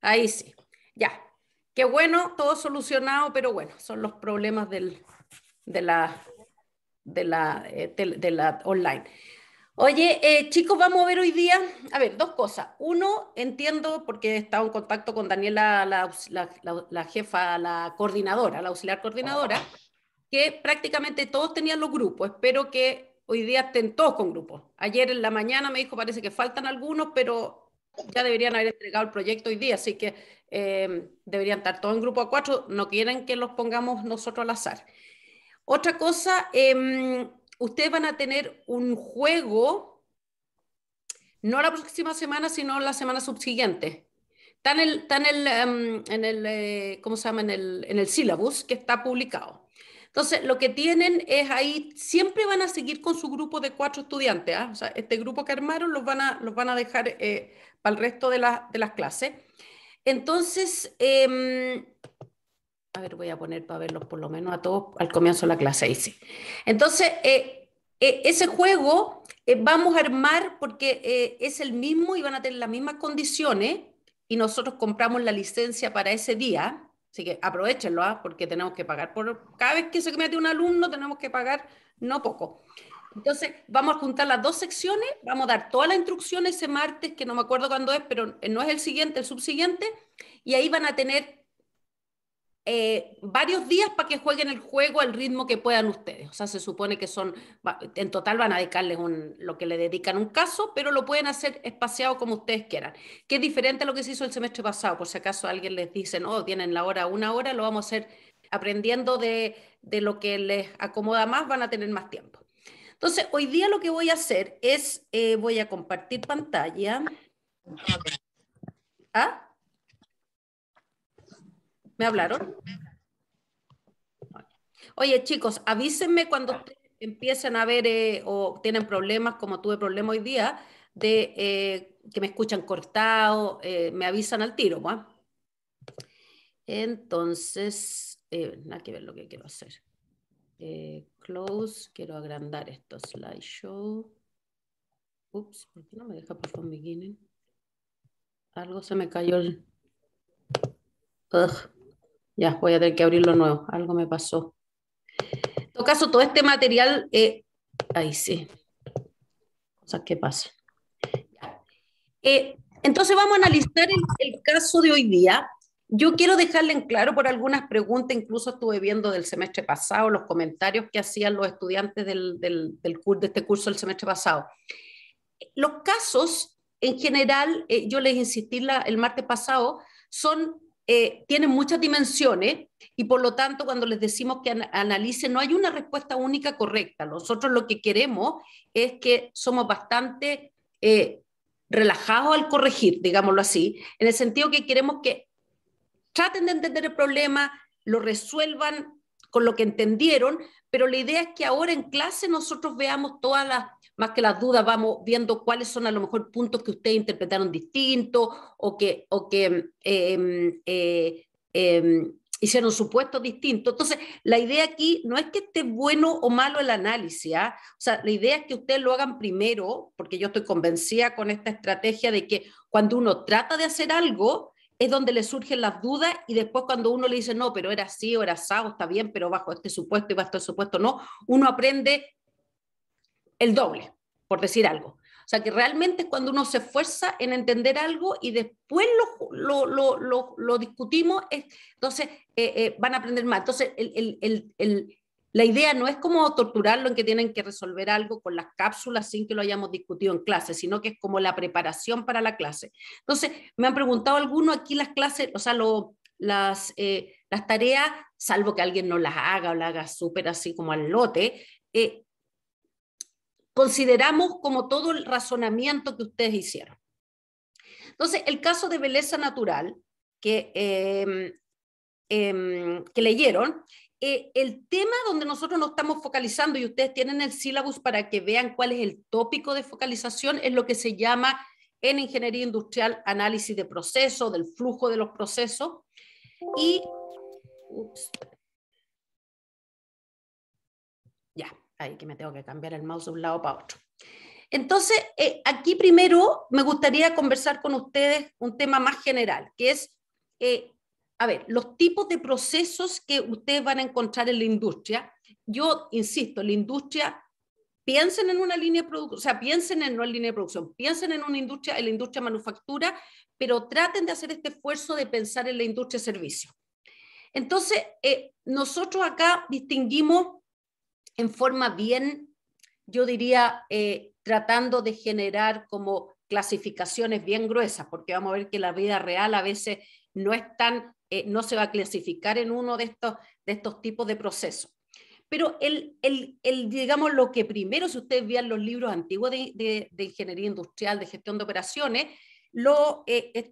Ahí sí. Ya. Qué bueno, todo solucionado, pero bueno, son los problemas de la, de la online. Oye, chicos, vamos a ver hoy día, a ver, dos cosas. Uno, entiendo, porque he estado en contacto con Daniela, la jefa, la coordinadora, la auxiliar coordinadora, que prácticamente todos tenían los grupos. Espero que hoy día estén todos con grupos. Ayer en la mañana me dijo, parece que faltan algunos, pero ya deberían haber entregado el proyecto hoy día, así que deberían estar todos en grupo a cuatro. No quieren que los pongamos nosotros al azar. Otra cosa, ustedes van a tener un juego, no la próxima semana, sino la semana subsiguiente. Está en el, ¿cómo se llama? En el syllabus que está publicado. Entonces, lo que tienen es ahí, siempre van a seguir con su grupo de cuatro estudiantes, ¿ah? O sea, este grupo que armaron los van a dejar para el resto de las clases. Entonces, a ver, voy a poner para verlos por lo menos a todos al comienzo de la clase, ahí sí. Entonces, ese juego vamos a armar porque es el mismo y van a tener las mismas condiciones y nosotros compramos la licencia para ese día, así que aprovechenlo, ¿ah? Porque tenemos que pagar por cada vez que se mete un alumno tenemos que pagar no poco. Entonces, vamos a juntar las dos secciones, vamos a dar toda la instrucción ese martes, que no me acuerdo cuándo es, pero no es el siguiente, el subsiguiente, y ahí van a tener varios días para que jueguen el juego al ritmo que puedan ustedes. O sea, se supone que en total van a dedicarles lo que le dedican un caso, pero lo pueden hacer espaciado como ustedes quieran. Que es diferente a lo que se hizo el semestre pasado. Por si acaso alguien les dice, no, tienen la hora, una hora, lo vamos a hacer aprendiendo de lo que les acomoda más, van a tener más tiempo. Entonces, hoy día lo que voy a hacer es, voy a compartir pantalla. ¿Ah? ¿Me hablaron? Oye, chicos, avísenme cuando ustedes empiecen a ver o tienen problemas, como tuve problemas hoy día, de que me escuchan cortado, me avisan al tiro, ¿va? Entonces, nada que ver lo que quiero hacer. Close, quiero agrandar esto, slideshow. Ups, ¿por qué no me deja por favor beginning? Algo se me cayó el... Ugh. Ya, voy a tener que abrirlo nuevo. Algo me pasó. En todo caso, todo este material, ahí sí, cosas que pasan. Entonces vamos a analizar el caso de hoy día. Yo quiero dejarle en claro por algunas preguntas, incluso estuve viendo del semestre pasado, los comentarios que hacían los estudiantes de este curso del semestre pasado. Los casos, en general, yo les insistí el martes pasado, tienen muchas dimensiones y por lo tanto cuando les decimos que analicen no hay una respuesta única correcta. Nosotros lo que queremos es que somos bastante relajados al corregir, digámoslo así, en el sentido que queremos que traten de entender el problema, lo resuelvan con lo que entendieron, pero la idea es que ahora en clase nosotros veamos todas más que las dudas, vamos viendo cuáles son a lo mejor puntos que ustedes interpretaron distintos o que hicieron supuestos distintos. Entonces, la idea aquí no es que esté bueno o malo el análisis, ¿ah? O sea, la idea es que ustedes lo hagan primero, porque yo estoy convencida con esta estrategia de que cuando uno trata de hacer algo, es donde le surgen las dudas y después cuando uno le dice, no, pero era así o era asado, está bien, pero bajo este supuesto y bajo este supuesto no, uno aprende el doble, por decir algo. O sea, que realmente es cuando uno se esfuerza en entender algo y después lo discutimos, entonces van a aprender más. Entonces, la idea no es como torturarlo en que tienen que resolver algo con las cápsulas sin que lo hayamos discutido en clase, sino que es como la preparación para la clase. Entonces, me han preguntado algunos aquí las clases, o sea, las tareas, salvo que alguien no las haga o las haga súper así como al lote, consideramos como todo el razonamiento que ustedes hicieron. Entonces, el caso de belleza natural que leyeron, el tema donde nosotros nos estamos focalizando, y ustedes tienen el sílabus para que vean cuál es el tópico de focalización, es lo que se llama en ingeniería industrial análisis de procesos, del flujo de los procesos, y ya, ahí que me tengo que cambiar el mouse de un lado para otro. Entonces, aquí primero me gustaría conversar con ustedes un tema más general, que es, a ver, los tipos de procesos que ustedes van a encontrar en la industria. Yo insisto, la industria, piensen en una línea de producción, o sea, piensen en no en línea de producción, piensen en una industria, en la industria manufactura, pero traten de hacer este esfuerzo de pensar en la industria de servicios. Entonces, nosotros acá distinguimos en forma bien, yo diría, tratando de generar como clasificaciones bien gruesas, porque vamos a ver que la vida real a veces no es tan, no se va a clasificar en uno de estos tipos de procesos. Pero digamos, lo que primero, si ustedes vean los libros antiguos de ingeniería industrial, de gestión de operaciones,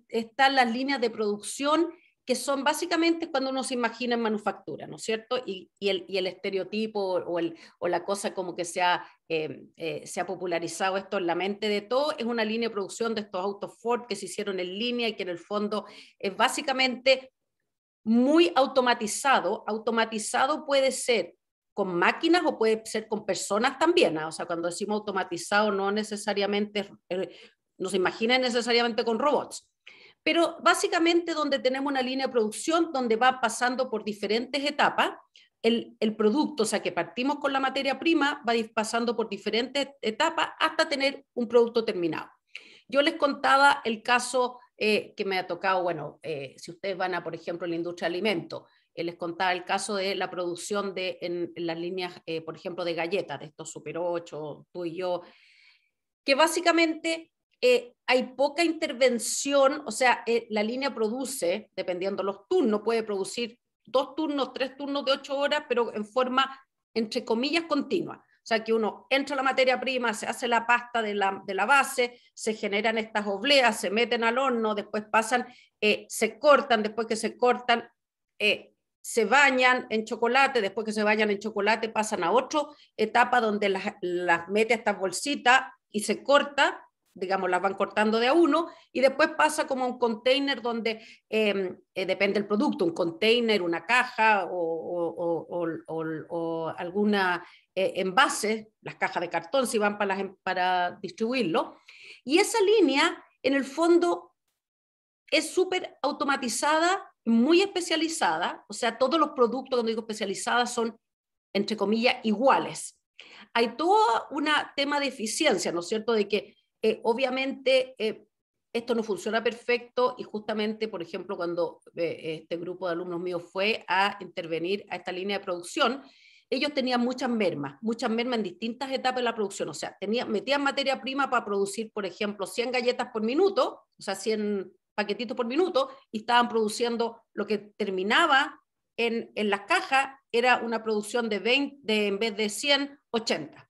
están las líneas de producción que son básicamente cuando uno se imagina en manufactura, ¿no es cierto? Y el estereotipo o la cosa como que se ha popularizado esto en la mente de todo, es una línea de producción de estos autos Ford que se hicieron en línea y que en el fondo es básicamente muy automatizado. Automatizado puede ser con máquinas o puede ser con personas también, ¿eh? O sea, cuando decimos automatizado no necesariamente, no se imagina necesariamente con robots, pero básicamente donde tenemos una línea de producción donde va pasando por diferentes etapas el producto, o sea que partimos con la materia prima, va pasando por diferentes etapas hasta tener un producto terminado. Yo les contaba el caso que me ha tocado, bueno, si ustedes van a, por ejemplo, la industria de alimentos, les contaba el caso de la producción en las líneas, por ejemplo, de galletas, de estos Super 8, tú y yo, que básicamente hay poca intervención, o sea, la línea produce, dependiendo los turnos, puede producir 2 turnos, 3 turnos de 8 horas, pero en forma, entre comillas, continua. O sea, que uno entra la materia prima, se hace la pasta de la base, se generan estas obleas, se meten al horno, después pasan, se cortan, después que se cortan, se bañan en chocolate, después que se bañan en chocolate pasan a otra etapa donde las mete a estas bolsitas y se corta, digamos, las van cortando de a uno, y después pasa como un container donde depende del producto, un container, una caja o alguna envase, las cajas de cartón si van para distribuirlo. Y esa línea, en el fondo, es súper automatizada, muy especializada, o sea, todos los productos, cuando digo especializadas, son, entre comillas, iguales. Hay todo un tema de eficiencia, ¿no es cierto?, de que obviamente esto no funciona perfecto y justamente, por ejemplo, cuando este grupo de alumnos míos fue a intervenir a esta línea de producción, ellos tenían muchas mermas en distintas etapas de la producción, o sea, metían materia prima para producir, por ejemplo, 100 galletas por minuto, o sea, 100 paquetitos por minuto, y estaban produciendo lo que terminaba en las cajas, era una producción de 20, en vez de 100, 80.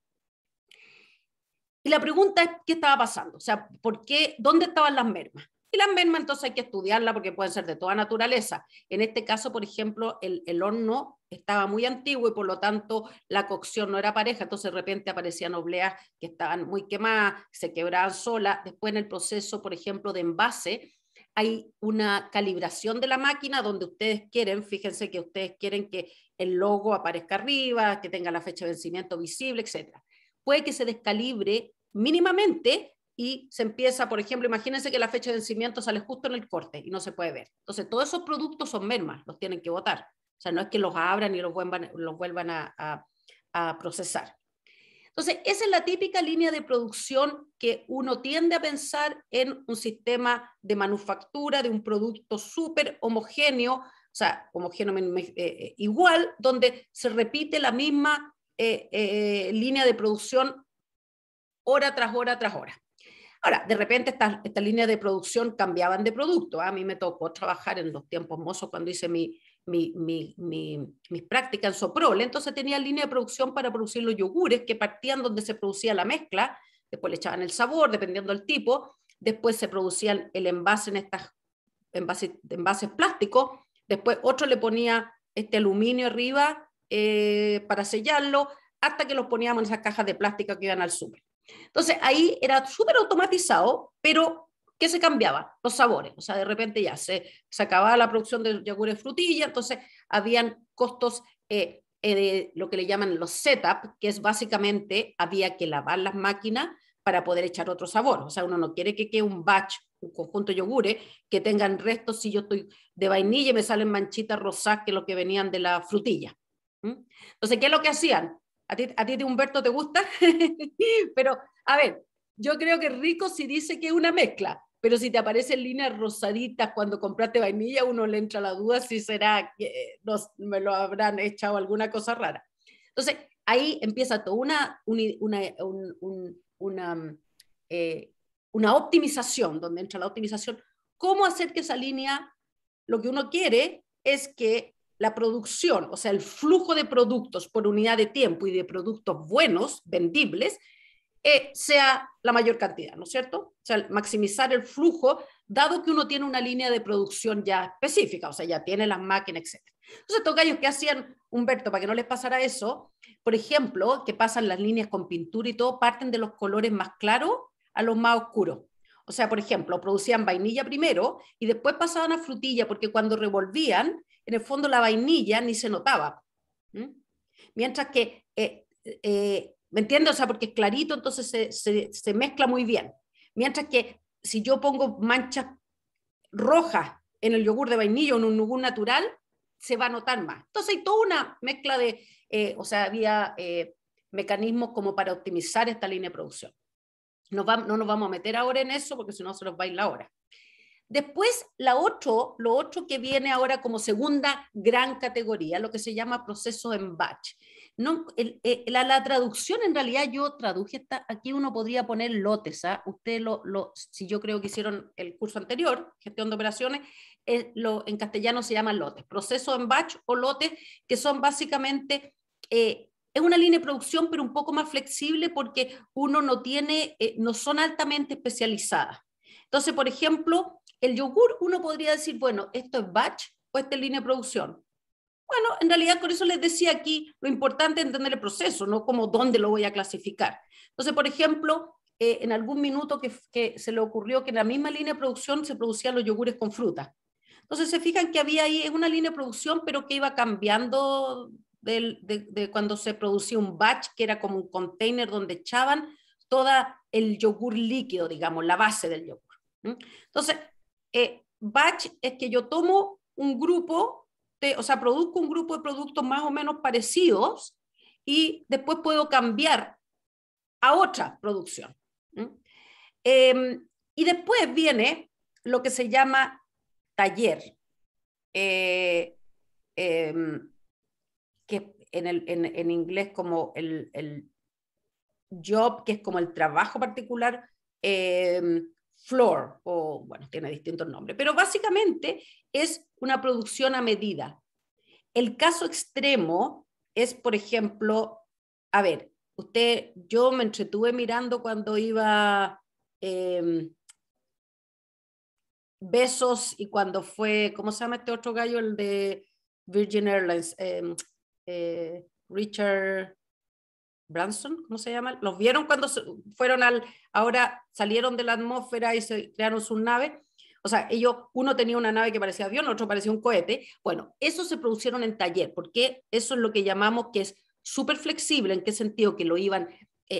Y la pregunta es, ¿qué estaba pasando? O sea, ¿por qué? ¿Dónde estaban las mermas? Y las mermas entonces hay que estudiarlas porque pueden ser de toda naturaleza. En este caso, por ejemplo, el horno estaba muy antiguo y por lo tanto la cocción no era pareja, entonces de repente aparecían obleas que estaban muy quemadas, se quebraban solas. Después en el proceso, por ejemplo, de envase, hay una calibración de la máquina donde ustedes quieren, fíjense que ustedes quieren que el logo aparezca arriba, que tenga la fecha de vencimiento visible, etc. Puede que se descalibre mínimamente y se empieza, por ejemplo, imagínense que la fecha de vencimiento sale justo en el corte y no se puede ver. Entonces, todos esos productos son mermas, los tienen que botar. O sea, no es que los abran y los vuelvan a procesar. Entonces, esa es la típica línea de producción que uno tiende a pensar en un sistema de manufactura de un producto súper homogéneo, o sea, homogéneo igual, donde se repite la misma línea de producción hora tras hora tras hora. Ahora, de repente estas líneas de producción cambiaban de producto. A mí me tocó trabajar en los tiempos mozos cuando hice mis prácticas en Soprole, entonces tenía línea de producción para producir los yogures que partían donde se producía la mezcla, después le echaban el sabor dependiendo del tipo, después se producían el envase en estas envases plásticos, después otro le ponía este aluminio arriba para sellarlo, hasta que los poníamos en esas cajas de plástico que iban al súper. Entonces ahí era súper automatizado, pero ¿qué se cambiaba? Los sabores. O sea, de repente ya se acababa la producción de yogures frutilla, entonces habían costos lo que le llaman los setup, que es básicamente había que lavar las máquinas para poder echar otro sabor. O sea, uno no quiere que quede un batch, un conjunto de yogures que tengan restos si yo estoy de vainilla y me salen manchitas rosadas que lo que venían de la frutilla. Entonces, ¿qué es lo que hacían? ¿A ti Humberto, te gusta? Pero, a ver, yo creo que es rico si dice que es una mezcla, pero si te aparecen líneas rosaditas cuando compraste vainilla, uno le entra la duda si será que me lo habrán echado alguna cosa rara. Entonces, ahí empieza toda una optimización, donde entra la optimización. ¿Cómo hacer que esa línea, lo que uno quiere es que la producción, o sea, el flujo de productos por unidad de tiempo y de productos buenos, vendibles, sea la mayor cantidad, ¿no es cierto? O sea, maximizar el flujo, dado que uno tiene una línea de producción ya específica, o sea, ya tiene las máquinas, etc. Entonces, estos gallos que hacían, Humberto, para que no les pasara eso, por ejemplo, que pasan las líneas con pintura y todo, parten de los colores más claros a los más oscuros. O sea, por ejemplo, producían vainilla primero y después pasaban a frutilla, porque cuando revolvían, en el fondo la vainilla ni se notaba. Mientras que ¿me entiendes? O sea, porque es clarito, entonces se mezcla muy bien. Mientras que si yo pongo manchas rojas en el yogur de vainilla o en un yogur natural, se va a notar más. Entonces hay toda una mezcla de, o sea, había mecanismos como para optimizar esta línea de producción. No nos vamos a meter ahora en eso porque si no se nos va a ir la hora. Después, lo otro que viene ahora como segunda gran categoría, lo que se llama proceso en batch. No, la traducción, en realidad yo traduje, aquí uno podría poner lotes, ¿ah? Ustedes, si yo creo que hicieron el curso anterior, gestión de operaciones, en castellano se llaman lotes, proceso en batch o lotes, que son básicamente, es una línea de producción, pero un poco más flexible porque uno no son altamente especializadas. Entonces, por ejemplo, el yogur, uno podría decir, bueno, esto es batch o esta es línea de producción. Bueno, en realidad por eso les decía aquí, lo importante es entender el proceso, no como dónde lo voy a clasificar. Entonces, por ejemplo, en algún minuto que se le ocurrió que en la misma línea de producción se producían los yogures con fruta. Entonces, se fijan que había ahí una línea de producción, pero que iba cambiando de cuando se producía un batch, que era como un container donde echaban todo el yogur líquido, digamos, la base del yogur. Entonces, batch es que yo tomo un grupo, o sea, produzco un grupo de productos más o menos parecidos y después puedo cambiar a otra producción. Y después viene lo que se llama taller, que en inglés como el job, que es como el trabajo particular, floor, o bueno, tiene distintos nombres, pero básicamente es una producción a medida. El caso extremo es, por ejemplo, a ver, yo me entretuve mirando cuando iba Bezos y cuando fue, ¿cómo se llama este otro gallo? El de Virgin Airlines, Richard Branson, ¿cómo se llama? ¿Los vieron cuando fueron ahora salieron de la atmósfera y se crearon sus naves? O sea, uno tenía una nave que parecía avión, otro parecía un cohete. Bueno, eso se producieron en taller, porque eso es lo que llamamos que es súper flexible. ¿En qué sentido? Que lo iban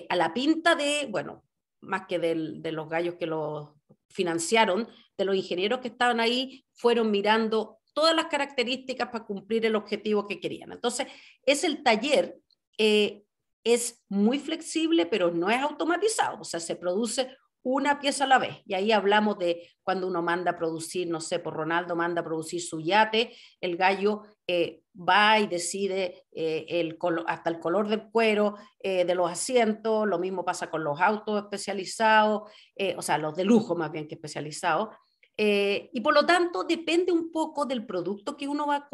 a la pinta bueno, más que de los gallos que lo financiaron, de los ingenieros que estaban ahí, fueron mirando todas las características para cumplir el objetivo que querían. Entonces, es el taller, es muy flexible, pero no es automatizado, o sea, se produce una pieza a la vez. Y ahí hablamos de cuando uno manda a producir, no sé, por Ronaldo manda a producir su yate, el gallo va y decide hasta el color del cuero, de los asientos, lo mismo pasa con los autos especializados, o sea, los de lujo más bien que especializados. Y por lo tanto depende un poco del producto que uno va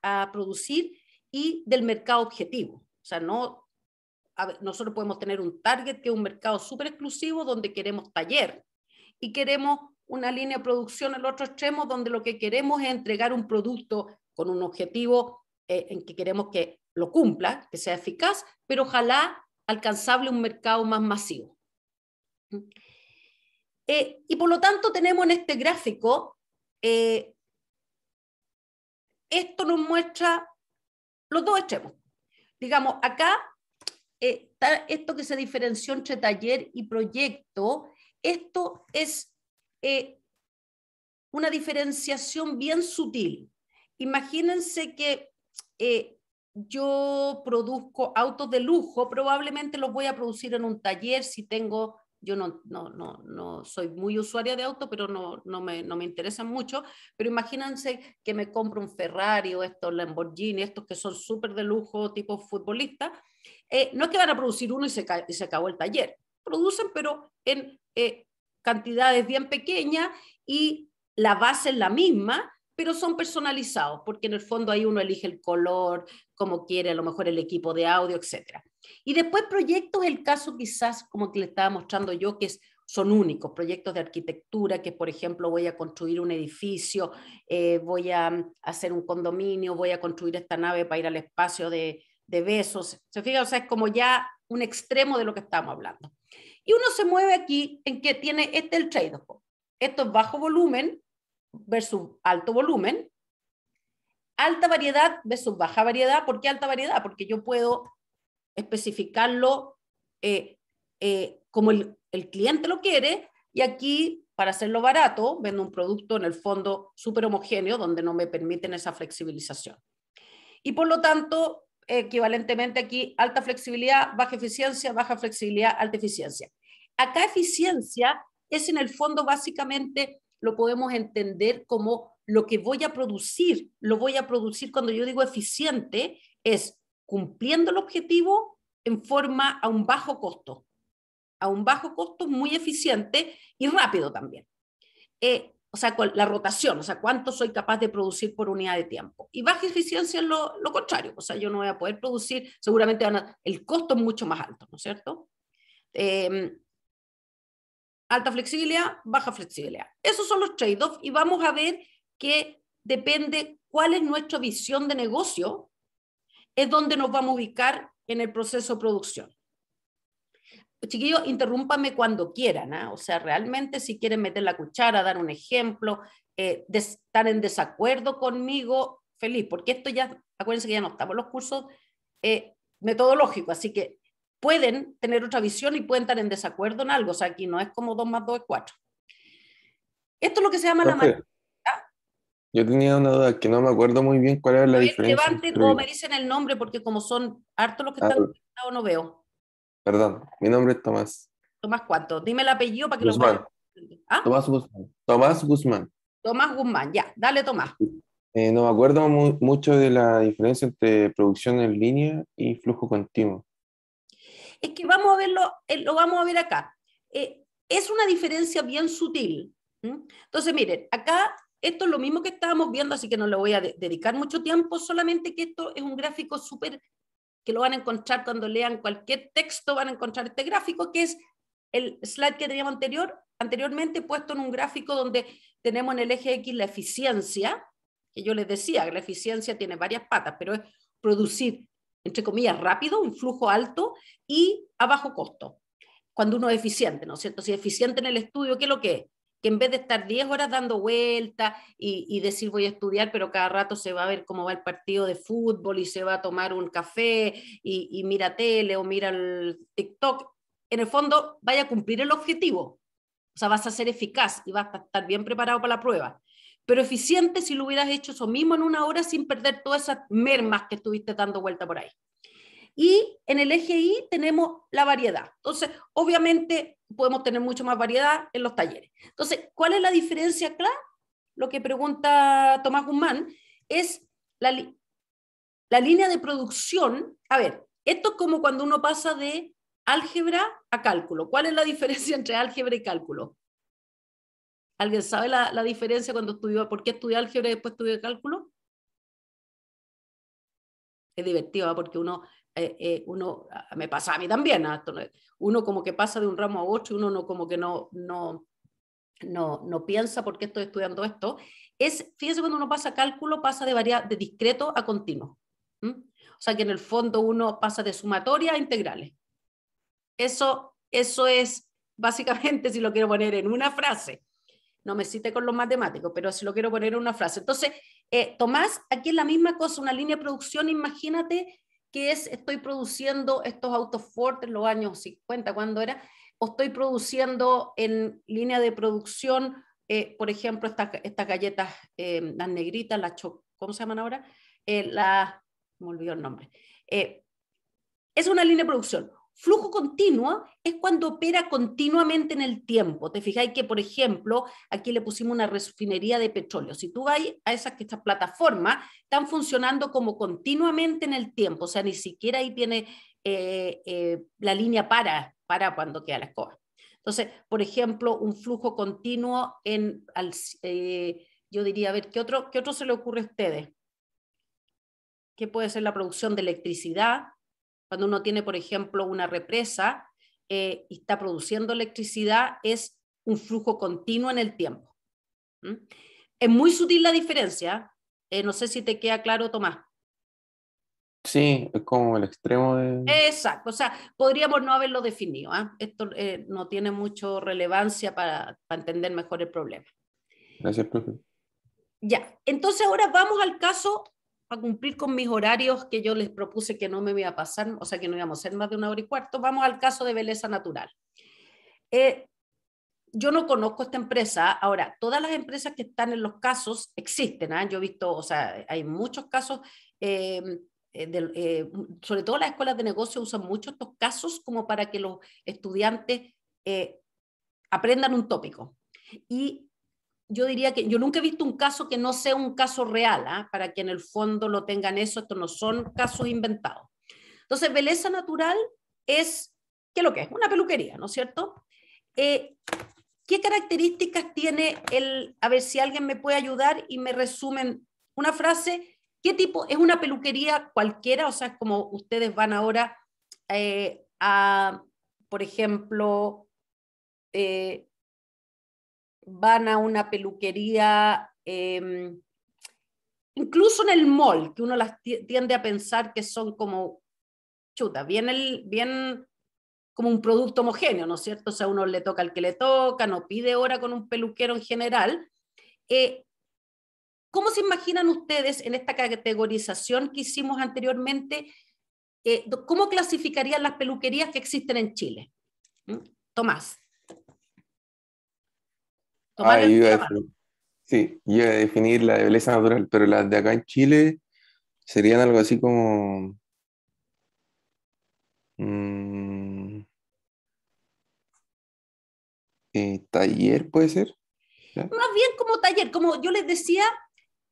a producir y del mercado objetivo. O sea, nosotros podemos tener un target que es un mercado súper exclusivo donde queremos taller y queremos una línea de producción en el otro extremo donde lo que queremos es entregar un producto con un objetivo en que queremos que lo cumpla, que sea eficaz, pero ojalá alcanzable un mercado más masivo. Y por lo tanto tenemos en este gráfico, esto nos muestra los dos extremos. Digamos, acá está esto que se diferenció entre taller y proyecto. Esto es una diferenciación bien sutil. Imagínense que yo produzco autos de lujo, probablemente los voy a producir en un taller si tengo, yo no soy muy usuaria de autos, pero no me interesan mucho, pero imagínense que me compro un Ferrari o estos Lamborghini, estos que son súper de lujo, tipo futbolista, no es que van a producir uno y se acabó el taller, producen pero en cantidades bien pequeñas y la base es la misma, pero son personalizados, porque en el fondo ahí uno elige el color, como quiere, a lo mejor el equipo de audio, etc. Y después proyectos, el caso quizás, como que le estaba mostrando yo, que son únicos, proyectos de arquitectura, que por ejemplo voy a construir un edificio, voy a hacer un condominio, voy a construir esta nave para ir al espacio de Besos. ¿Se fija? O sea, es como ya un extremo de lo que estamos hablando. Y uno se mueve aquí en que tiene el trade-off. Esto es bajo volumen versus alto volumen, alta variedad versus baja variedad. ¿Por qué alta variedad? Porque yo puedo especificarlo como el cliente lo quiere, y aquí, para hacerlo barato, vendo un producto en el fondo súper homogéneo, donde no me permiten esa flexibilización. Y por lo tanto, equivalentemente aquí, alta flexibilidad, baja flexibilidad, alta eficiencia. Acá eficiencia es en el fondo básicamente, lo podemos entender como lo que voy a producir. Lo voy a producir, cuando yo digo eficiente, es cumpliendo el objetivo en forma a un bajo costo. A un bajo costo muy eficiente y rápido también. O sea, la rotación, o sea, cuánto soy capaz de producir por unidad de tiempo. Y baja eficiencia es lo contrario, o sea, yo no voy a poder producir, seguramente el costo es mucho más alto, ¿no es cierto? Alta flexibilidad, baja flexibilidad. Esos son los trade-offs y vamos a ver que depende cuál es nuestra visión de negocio, es donde nos vamos a ubicar en el proceso de producción. Chiquillos, interrúmpame cuando quieran, ¿eh? O sea, realmente si quieren meter la cuchara, dar un ejemplo, estar en desacuerdo conmigo, feliz, porque esto ya, acuérdense que ya no estamos en los cursos metodológicos, así que pueden tener otra visión y pueden estar en desacuerdo en algo, o sea, aquí no es como 2 más 2 es 4. Esto es lo que se llama la Profe, materia. yo tenía una duda que no me acuerdo muy bien cuál era la A ver, diferencia levanten o me entre... dicen el nombre, porque como son hartos los que Ah, están conectados, no veo. perdón, mi nombre es Tomás Tomás, ¿cuánto? Dime el apellido para que lo vaya. Guzmán. ¿Ah? Tomás Guzmán. Tomás Guzmán. Tomás Guzmán, ya, dale Tomás. No me acuerdo mucho de la diferencia entre producción en línea y flujo continuo. Es que vamos a verlo, lo vamos a ver acá. Es una diferencia bien sutil. Entonces, miren, acá esto es lo mismo que estábamos viendo, así que no le voy a dedicar mucho tiempo, solamente que esto es un gráfico súper, que lo van a encontrar cuando lean cualquier texto, van a encontrar este gráfico, que es el slide que teníamos anteriormente, puesto en un gráfico donde tenemos en el eje X la eficiencia, que yo les decía, que la eficiencia tiene varias patas, pero es producir, entre comillas, rápido, un flujo alto y a bajo costo, cuando uno es eficiente, ¿no es cierto? Si es eficiente en el estudio, ¿qué es lo que es? Que en vez de estar 10 horas dando vueltas y decir voy a estudiar, pero cada rato se va a ver cómo va el partido de fútbol y se va a tomar un café y mira tele o mira el TikTok, en el fondo vaya a cumplir el objetivo. O sea, vas a ser eficaz y vas a estar bien preparado para la prueba. Pero eficiente si lo hubieras hecho eso mismo en una hora sin perder todas esas mermas que estuviste dando vuelta por ahí. Y en el eje Y tenemos la variedad. Entonces, obviamente, podemos tener mucho más variedad en los talleres. Entonces, ¿cuál es la diferencia acá? Lo que pregunta Tomás Guzmán es la línea de producción. A ver, esto es como cuando uno pasa de álgebra a cálculo. ¿Cuál es la diferencia entre álgebra y cálculo? ¿Alguien sabe la diferencia cuando estudió, por qué estudió álgebra y después estudió cálculo? Es divertido, porque uno, me pasa a mí también, uno como que pasa de un ramo a otro, uno no, como que no piensa por qué estoy estudiando esto. Fíjense, cuando uno pasa cálculo, pasa de discreto a continuo. O sea que en el fondo uno pasa de sumatoria a integrales. Eso es básicamente, si lo quiero poner en una frase. No me cite con los matemáticos, pero si lo quiero poner en una frase. Entonces, Tomás, aquí es la misma cosa, una línea de producción, imagínate que es, estoy produciendo estos autos Ford en los años 50, ¿cuándo era? O estoy produciendo en línea de producción, por ejemplo, estas galletas, las negritas, ¿cómo se llaman ahora? Me olvidó el nombre. Es una línea de producción. Flujo continuo es cuando opera continuamente en el tiempo. Te fijáis que, por ejemplo, aquí le pusimos una refinería de petróleo. Si tú vas a estas plataformas, están funcionando como continuamente en el tiempo. O sea, ni siquiera ahí tiene la línea para cuando queda la escoba. Entonces, por ejemplo, un flujo continuo yo diría, a ver, ¿qué otro se le ocurre a ustedes? ¿Qué puede ser la producción de electricidad? Cuando uno tiene, por ejemplo, una represa y está produciendo electricidad, es un flujo continuo en el tiempo. ¿Mm? Es muy sutil la diferencia. No sé si te queda claro, Tomás. Sí, es como el extremo de... Exacto, o sea, podríamos no haberlo definido. Esto no tiene mucha relevancia para entender mejor el problema. Gracias, profe. Ya, entonces ahora vamos al caso a cumplir con mis horarios que yo les propuse que no me iba a pasar, o sea que no íbamos a ser más de 1 hora y cuarto. Vamos al caso de Belleza Natural. Yo no conozco esta empresa. Ahora, todas las empresas que están en los casos existen. Yo he visto, o sea, hay muchos casos, eh, sobre todo las escuelas de negocio usan mucho estos casos como para que los estudiantes aprendan un tópico. Y yo diría que yo nunca he visto un caso que no sea un caso real, para que en el fondo lo tengan eso. Estos no son casos inventados. Entonces, Belleza Natural es, ¿qué es lo que es? Una peluquería, ¿no es cierto? ¿Qué características tiene a ver si alguien me puede ayudar y me resumen una frase? ¿Qué tipo? ¿Es una peluquería cualquiera? O sea, es como ustedes van ahora por ejemplo, van a una peluquería, incluso en el mall, que uno las tiende a pensar que son como, chuta, bien como un producto homogéneo, ¿no es cierto? O sea, uno le toca al que le toca, no pide hora con un peluquero en general. ¿Cómo se imaginan ustedes en esta categorización que hicimos anteriormente? ¿Cómo clasificarían las peluquerías que existen en Chile? ¿Mm? Tomás. Tomás, Ah, yo levanta iba a la mano. definir, sí, yo iba a definir la de belleza natural, pero las de acá en Chile serían algo así como... mm, taller, ¿puede ser? ¿Ya? Más bien como taller, como yo les decía,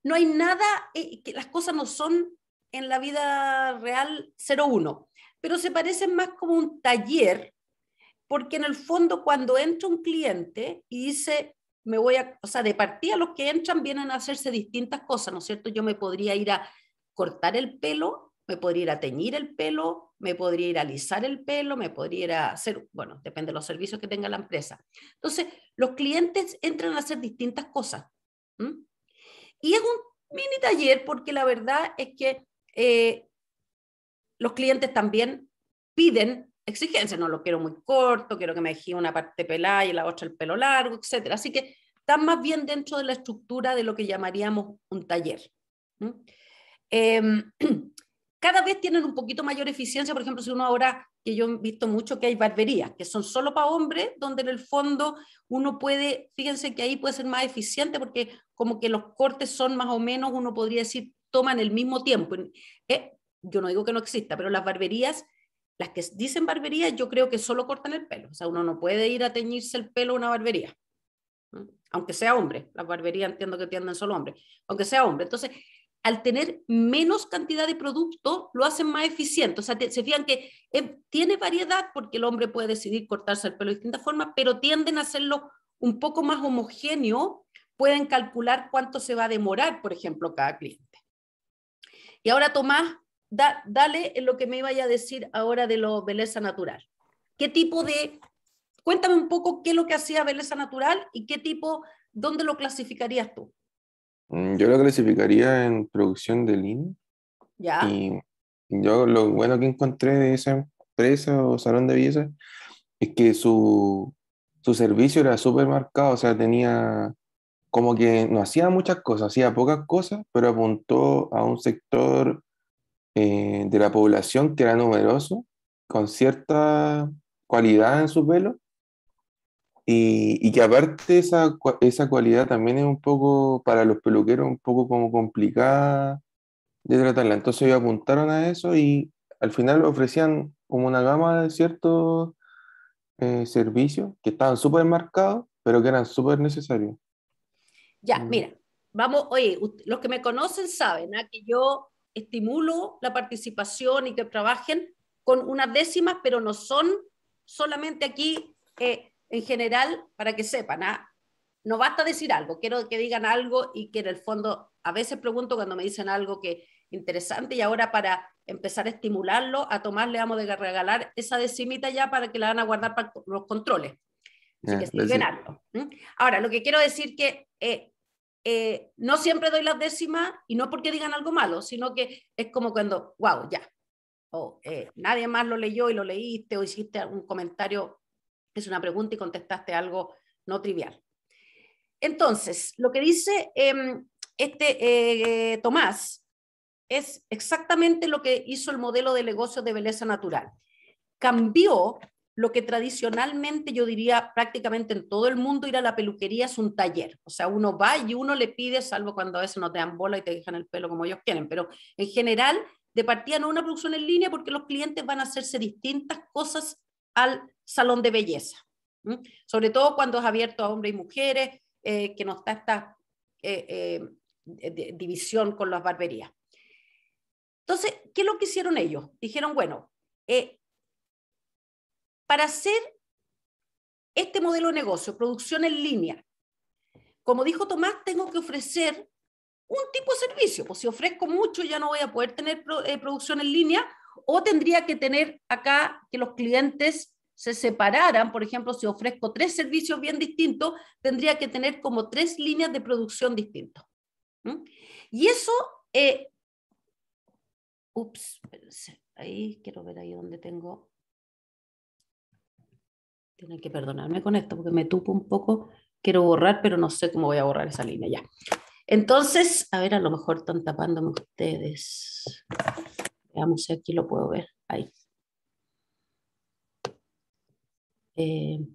no hay nada, que las cosas no son en la vida real 0-1, pero se parecen más como un taller, porque en el fondo cuando entra un cliente y dice, o sea, de partida los que entran vienen a hacerse distintas cosas, ¿no es cierto? Yo me podría ir a cortar el pelo, me podría ir a teñir el pelo, me podría ir a alisar el pelo, me podría ir a hacer, bueno, depende de los servicios que tenga la empresa. Entonces, los clientes entran a hacer distintas cosas. ¿Mm? Y es un mini taller porque la verdad es que los clientes también piden exigencias. No lo quiero muy corto, quiero que me deje una parte pelada y la otra el pelo largo, etcétera. Así que están más bien dentro de la estructura de lo que llamaríamos un taller. ¿Mm? Eh, cada vez tienen un poquito mayor eficiencia. Por ejemplo, si uno ahora, que yo he visto mucho que hay barberías, que son solo para hombres, donde en el fondo uno puede, fíjense que ahí puede ser más eficiente porque como que los cortes son más o menos, uno podría decir, toman el mismo tiempo. Yo no digo que no exista, pero las barberías, las que dicen barberías, yo creo que solo cortan el pelo. O sea, uno no puede ir a teñirse el pelo a una barbería, ¿no? Aunque sea hombre. Las barberías entiendo que tienden solo hombres, aunque sea hombre. Entonces, al tener menos cantidad de producto, lo hacen más eficiente. O sea, se fijan que tiene variedad porque el hombre puede decidir cortarse el pelo de distintas formas, pero tienden a hacerlo un poco más homogéneo. Pueden calcular cuánto se va a demorar, por ejemplo, cada cliente. Y ahora, Tomás, dale en lo que me vaya a decir ahora de lo belleza natural. ¿Qué tipo de... Cuéntame un poco qué es lo que hacía belleza natural y qué tipo, dónde lo clasificarías tú. Yo lo clasificaría en producción de línea ¿Ya? y yo lo bueno que encontré de esa empresa o salón de belleza es que su servicio era súper marcado, o sea, tenía como que no hacía muchas cosas, hacía pocas cosas, pero apuntó a un sector de la población que era numeroso, con cierta cualidad en su pelo, y que aparte esa cualidad también es un poco, para los peluqueros, un poco como complicada de tratarla. Entonces ellos apuntaron a eso y al final ofrecían como una gama de ciertos servicios que estaban súper marcados, pero que eran súper necesarios. Ya, Mm. mira, vamos, oye, los que me conocen saben, ¿ah? Que yo estimulo la participación y que trabajen con unas décimas, pero no son solamente aquí en general, para que sepan, ¿ah? No basta decir algo, quiero que digan algo y que en el fondo, a veces pregunto cuando me dicen algo que interesante y ahora para empezar a estimularlo, a Tomás le vamos a regalar esa decimita ya para que la van a guardar para los controles. Así que sirven Gracias. algo. Ahora, lo que quiero decir que no siempre doy las décimas y no porque digan algo malo, sino que es como cuando, wow, ya, o nadie más lo leyó y lo leíste o hiciste un comentario, es una pregunta y contestaste algo no trivial. Entonces, lo que dice Tomás es exactamente lo que hizo el modelo de negocio de belleza natural. Cambió lo que tradicionalmente yo diría prácticamente en todo el mundo ir a la peluquería es un taller. O sea, uno va y uno le pide, salvo cuando a veces no te dan bola y te dejan el pelo como ellos quieren, pero en general de partida no una producción en línea porque los clientes van a hacerse distintas cosas al salón de belleza. Sobre todo cuando es abierto a hombres y mujeres, que no está esta división con las barberías. Entonces, ¿qué es lo que hicieron ellos? Dijeron, bueno, para hacer este modelo de negocio, producción en línea, como dijo Tomás, tengo que ofrecer un tipo de servicio. Pues si ofrezco mucho ya no voy a poder tener producción en línea o tendría que tener acá que los clientes se separaran. Por ejemplo, si ofrezco 3 servicios bien distintos, tendría que tener como 3 líneas de producción distintas. Y eso, ahí quiero ver ahí donde tengo. Tienen que perdonarme con esto porque me tupo un poco. Quiero borrar, pero no sé cómo voy a borrar esa línea ya. Entonces, a ver, a lo mejor están tapándome ustedes. Veamos si aquí lo puedo ver. Ahí.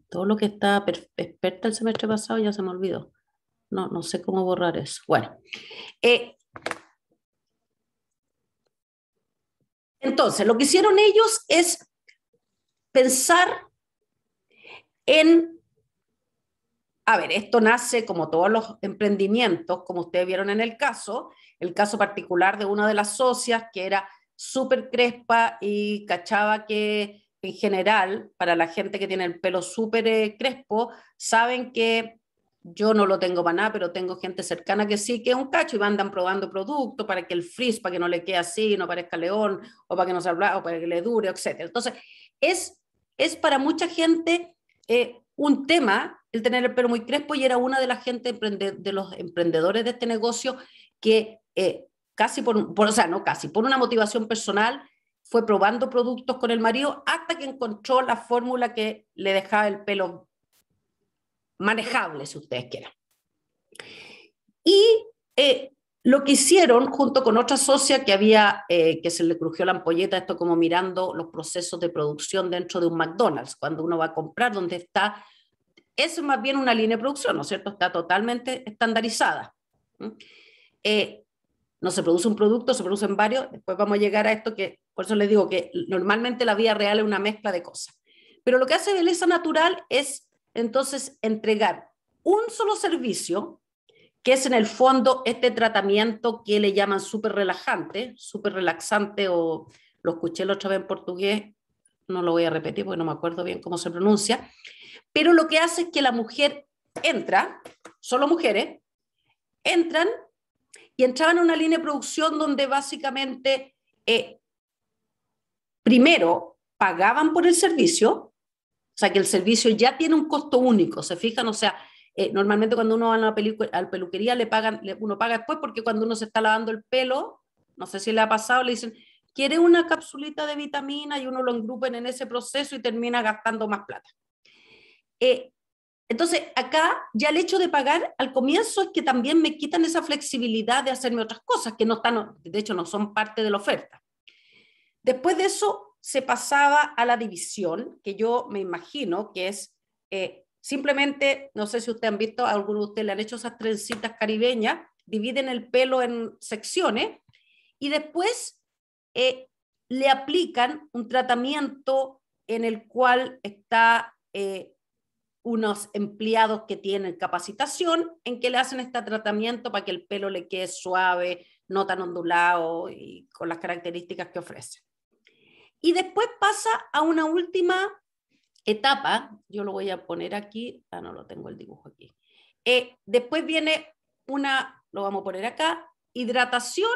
Todo lo que estaba experta el semestre pasado ya se me olvidó. No sé cómo borrar eso. Bueno. Entonces, lo que hicieron ellos es pensar en, a ver, esto nace como todos los emprendimientos, como ustedes vieron en el caso particular de una de las socias que era súper crespa y cachaba que en general, para la gente que tiene el pelo súper crespo, saben que yo no lo tengo para nada, pero tengo gente cercana que sí, que es un cacho y andan probando productos para que el frizz, para que no le quede así, no parezca león, o para que no se habla, o para que le dure, etc. Entonces, es para mucha gente un tema el tener el pelo muy crespo y era una de la gente de los emprendedores de este negocio que casi o sea, no casi, por una motivación personal fue probando productos con el marido hasta que encontró la fórmula que le dejaba el pelo manejable, si ustedes quieren. Y lo que hicieron junto con otra socia que había, que se le crujió la ampolleta, esto como mirando los procesos de producción dentro de un McDonald's, cuando uno va a comprar, donde está, es más bien una línea de producción, ¿no es cierto? Está totalmente estandarizada. No se produce un producto, se producen varios, después vamos a llegar a esto que, por eso les digo que normalmente la vida real es una mezcla de cosas. Pero lo que hace Belleza Natural es entonces entregar un solo servicio, que es en el fondo este tratamiento que le llaman súper relajante, súper relaxante, o lo escuché la otra vez en portugués, no lo voy a repetir porque no me acuerdo bien cómo se pronuncia, pero lo que hace es que la mujer entra, solo mujeres, entran y entraban en una línea de producción donde básicamente primero pagaban por el servicio, o sea que el servicio ya tiene un costo único, ¿se fijan? O sea, normalmente cuando uno va a la peluquería uno paga después porque cuando uno se está lavando el pelo, no sé si le ha pasado, le dicen, ¿quiere una capsulita de vitamina? Y uno lo engrupen en ese proceso y termina gastando más plata. Entonces, acá ya el hecho de pagar al comienzo es que también me quitan esa flexibilidad de hacerme otras cosas que no están, de hecho no son parte de la oferta. Después de eso se pasaba a la división, que yo me imagino que es simplemente, no sé si ustedes han visto, a algunos de ustedes le han hecho esas trencitas caribeñas, dividen el pelo en secciones y después le aplican un tratamiento en el cual está unos empleados que tienen capacitación en que le hacen este tratamiento para que el pelo le quede suave, no tan ondulado y con las características que ofrece. Y después pasa a una última etapa, yo lo voy a poner aquí, no lo tengo el dibujo aquí. Después viene lo vamos a poner acá, hidratación,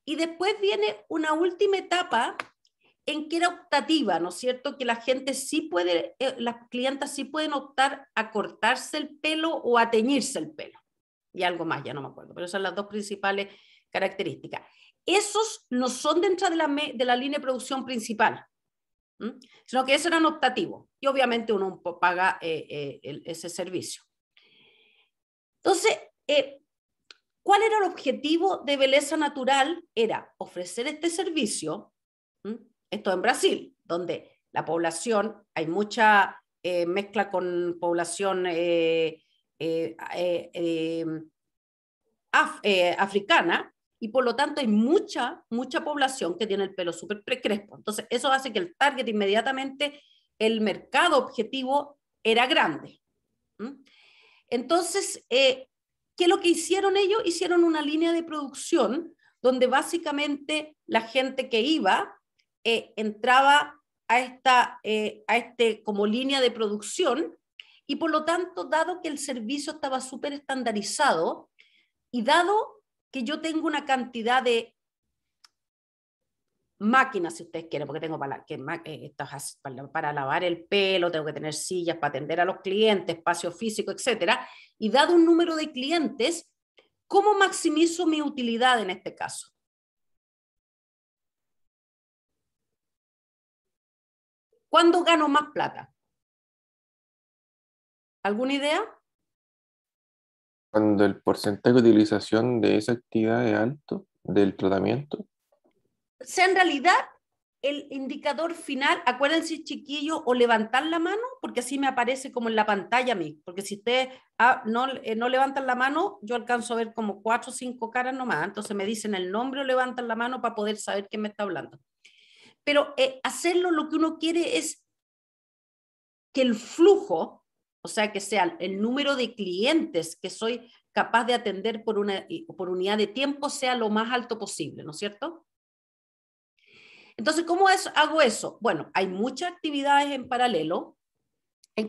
y después viene una última etapa en que era optativa, ¿no es cierto? Que la gente sí puede, las clientas sí pueden optar a cortarse el pelo o a teñirse el pelo. Y algo más, ya no me acuerdo, pero esas son las dos principales características. Esos no son dentro de la línea de producción principal, sino que esos eran optativos. Y obviamente uno paga ese servicio. Entonces, ¿cuál era el objetivo de Belleza Natural? Era ofrecer este servicio. Esto en Brasil, donde la población, hay mucha mezcla con población africana, y por lo tanto hay mucha población que tiene el pelo súper crespo. Entonces eso hace que el target inmediatamente, el mercado objetivo era grande. Entonces, ¿qué es lo que hicieron ellos? Hicieron una línea de producción donde básicamente la gente que iba entraba a este como línea de producción, y por lo tanto, dado que el servicio estaba súper estandarizado y dado que yo tengo una cantidad de máquinas, si ustedes quieren, porque tengo para lavar el pelo, tengo que tener sillas para atender a los clientes, espacio físico, etcétera, y dado un número de clientes, ¿cómo maximizo mi utilidad en este caso? ¿Cuándo gano más plata? ¿Alguna idea? Cuando el porcentaje de utilización de esa actividad es alto, del tratamiento. O sea, en realidad, el indicador final, acuérdense, chiquillos, o levantar la mano, porque así me aparece como en la pantalla a mí, porque si ustedes no levantan la mano, yo alcanzo a ver como 4 o 5 caras nomás, entonces me dicen el nombre o levantan la mano para poder saber quién me está hablando. Pero hacerlo, lo que uno quiere es que el flujo, o sea, que sea el número de clientes que soy capaz de atender por unidad de tiempo, sea lo más alto posible, ¿no es cierto? Entonces, ¿cómo hago eso? Bueno, hay muchas actividades en paralelo en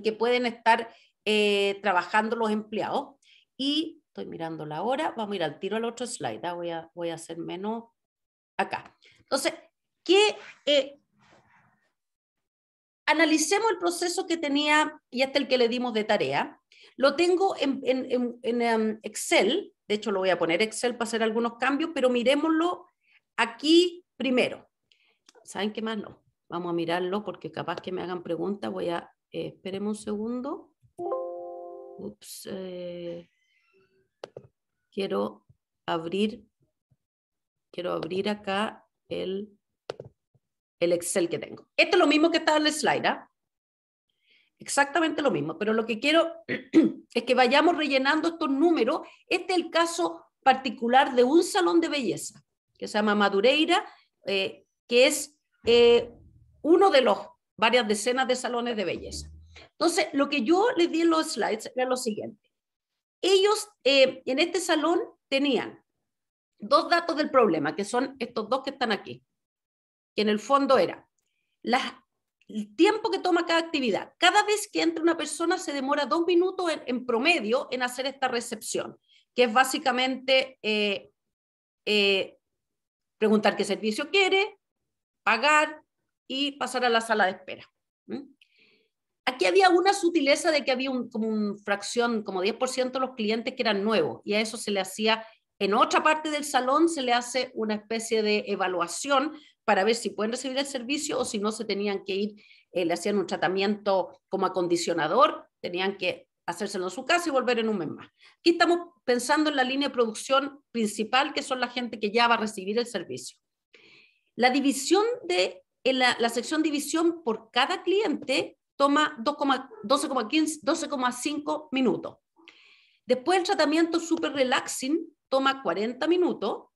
que pueden estar trabajando los empleados, y estoy mirando la hora, vamos a ir al tiro al otro slide, voy a hacer menos acá. Entonces, analicemos el proceso que tenía, y este es el que le dimos de tarea. Lo tengo en Excel, de hecho lo voy a poner Excel para hacer algunos cambios, pero miremoslo aquí primero. ¿Saben qué más? No, vamos a mirarlo porque capaz que me hagan preguntas. Esperemos un segundo. Ups, quiero abrir acá el Excel que tengo. Esto es lo mismo que estaba en el slide, ¿eh? Exactamente lo mismo, pero lo que quiero es que vayamos rellenando estos números. Este es el caso particular de un salón de belleza que se llama Madureira, que es uno de los varias decenas de salones de belleza. Entonces, lo que yo les di en los slides era lo siguiente. Ellos en este salón tenían dos datos del problema, que son estos dos que están aquí, que en el fondo era el tiempo que toma cada actividad. Cada vez que entra una persona se demora 2 minutos en promedio en hacer esta recepción, que es básicamente preguntar qué servicio quiere, pagar y pasar a la sala de espera. Aquí había una sutileza de que había como una fracción, como 10% de los clientes que eran nuevos, y a eso se le hacía, en otra parte del salón se le hace una especie de evaluación para ver si pueden recibir el servicio o si no se tenían que ir, le hacían un tratamiento como acondicionador, tenían que hacérselo en su casa y volver en un mes más. Aquí estamos pensando en la línea de producción principal, que son la gente que ya va a recibir el servicio. La división la sección división por cada cliente toma 12,5 minutos. Después el tratamiento super relaxing toma 40 minutos.